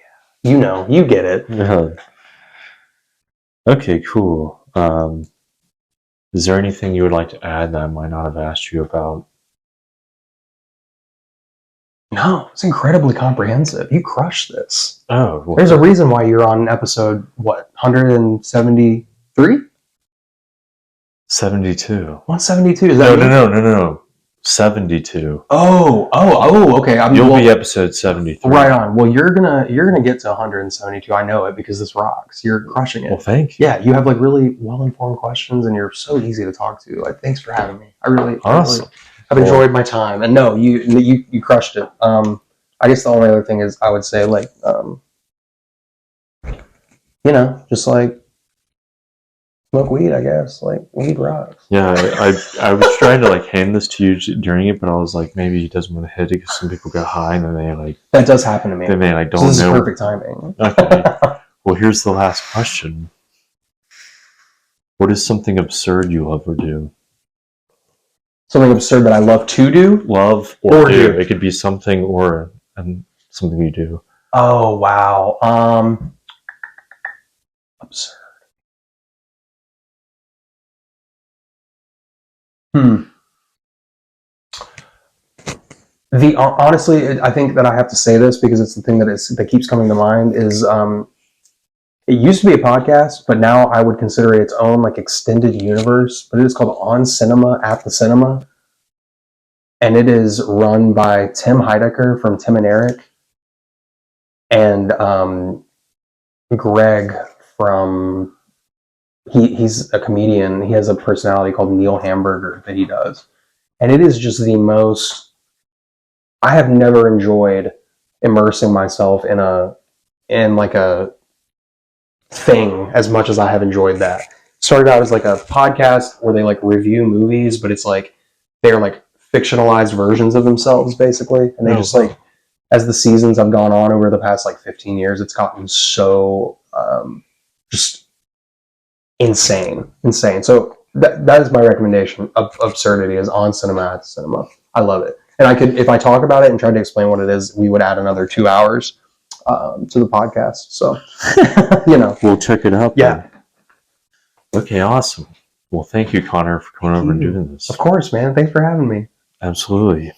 yeah. You get it. Yeah. Okay, cool. Is there anything you would like to add that I might not have asked you about? No, it's incredibly comprehensive. You crushed this. Oh. Well, there's a reason why you're on episode, 173? 72. 172, is that No. 72. Oh, okay. You'll be episode 73. Right on. Well, you're gonna get to 172. I know it because this rocks. You're crushing it. Well, thank you. Yeah, you have really well-informed questions, and you're so easy to talk to. Thanks for having me. I really awesome. I've enjoyed my time, and no, you crushed it. I guess the only other thing is I would say like, just like smoke weed. I guess like weed rocks. Yeah, I was trying to like hand this to you during it, but I was like, maybe he doesn't want to hit it because some people get high and then they like. That does happen to me. Then they like don't so this know. Is perfect timing. Okay. Well, here's the last question. What is something absurd you love or do? Something absurd that I love to do? Love or do. It could be something or something you do. Oh, wow. Absurd. Honestly, I think that I have to say this because it's the thing that keeps coming to mind is it used to be a podcast, but now I would consider it its own like extended universe. But it is called On Cinema at the Cinema, and it is run by Tim Heidecker from Tim and Eric, and Greg from he's a comedian. He has a personality called Neil Hamburger that he does, and it is just the most. I have never enjoyed immersing myself in like a thing as much as I have enjoyed that. Started out as like a podcast where they like review movies, but it's like they're like fictionalized versions of themselves basically, and they just like as the seasons have gone on over the past like 15 years, it's gotten so just insane. So that is my recommendation of absurdity is On Cinema at the Cinema. I love it. And I could, if I talk about it and tried to explain what it is, we would add another 2 hours to the podcast. So, We'll check it out. Yeah. Then. Okay, awesome. Well, thank you, Conner, for coming over and doing this. Of course, man. Thanks for having me. Absolutely.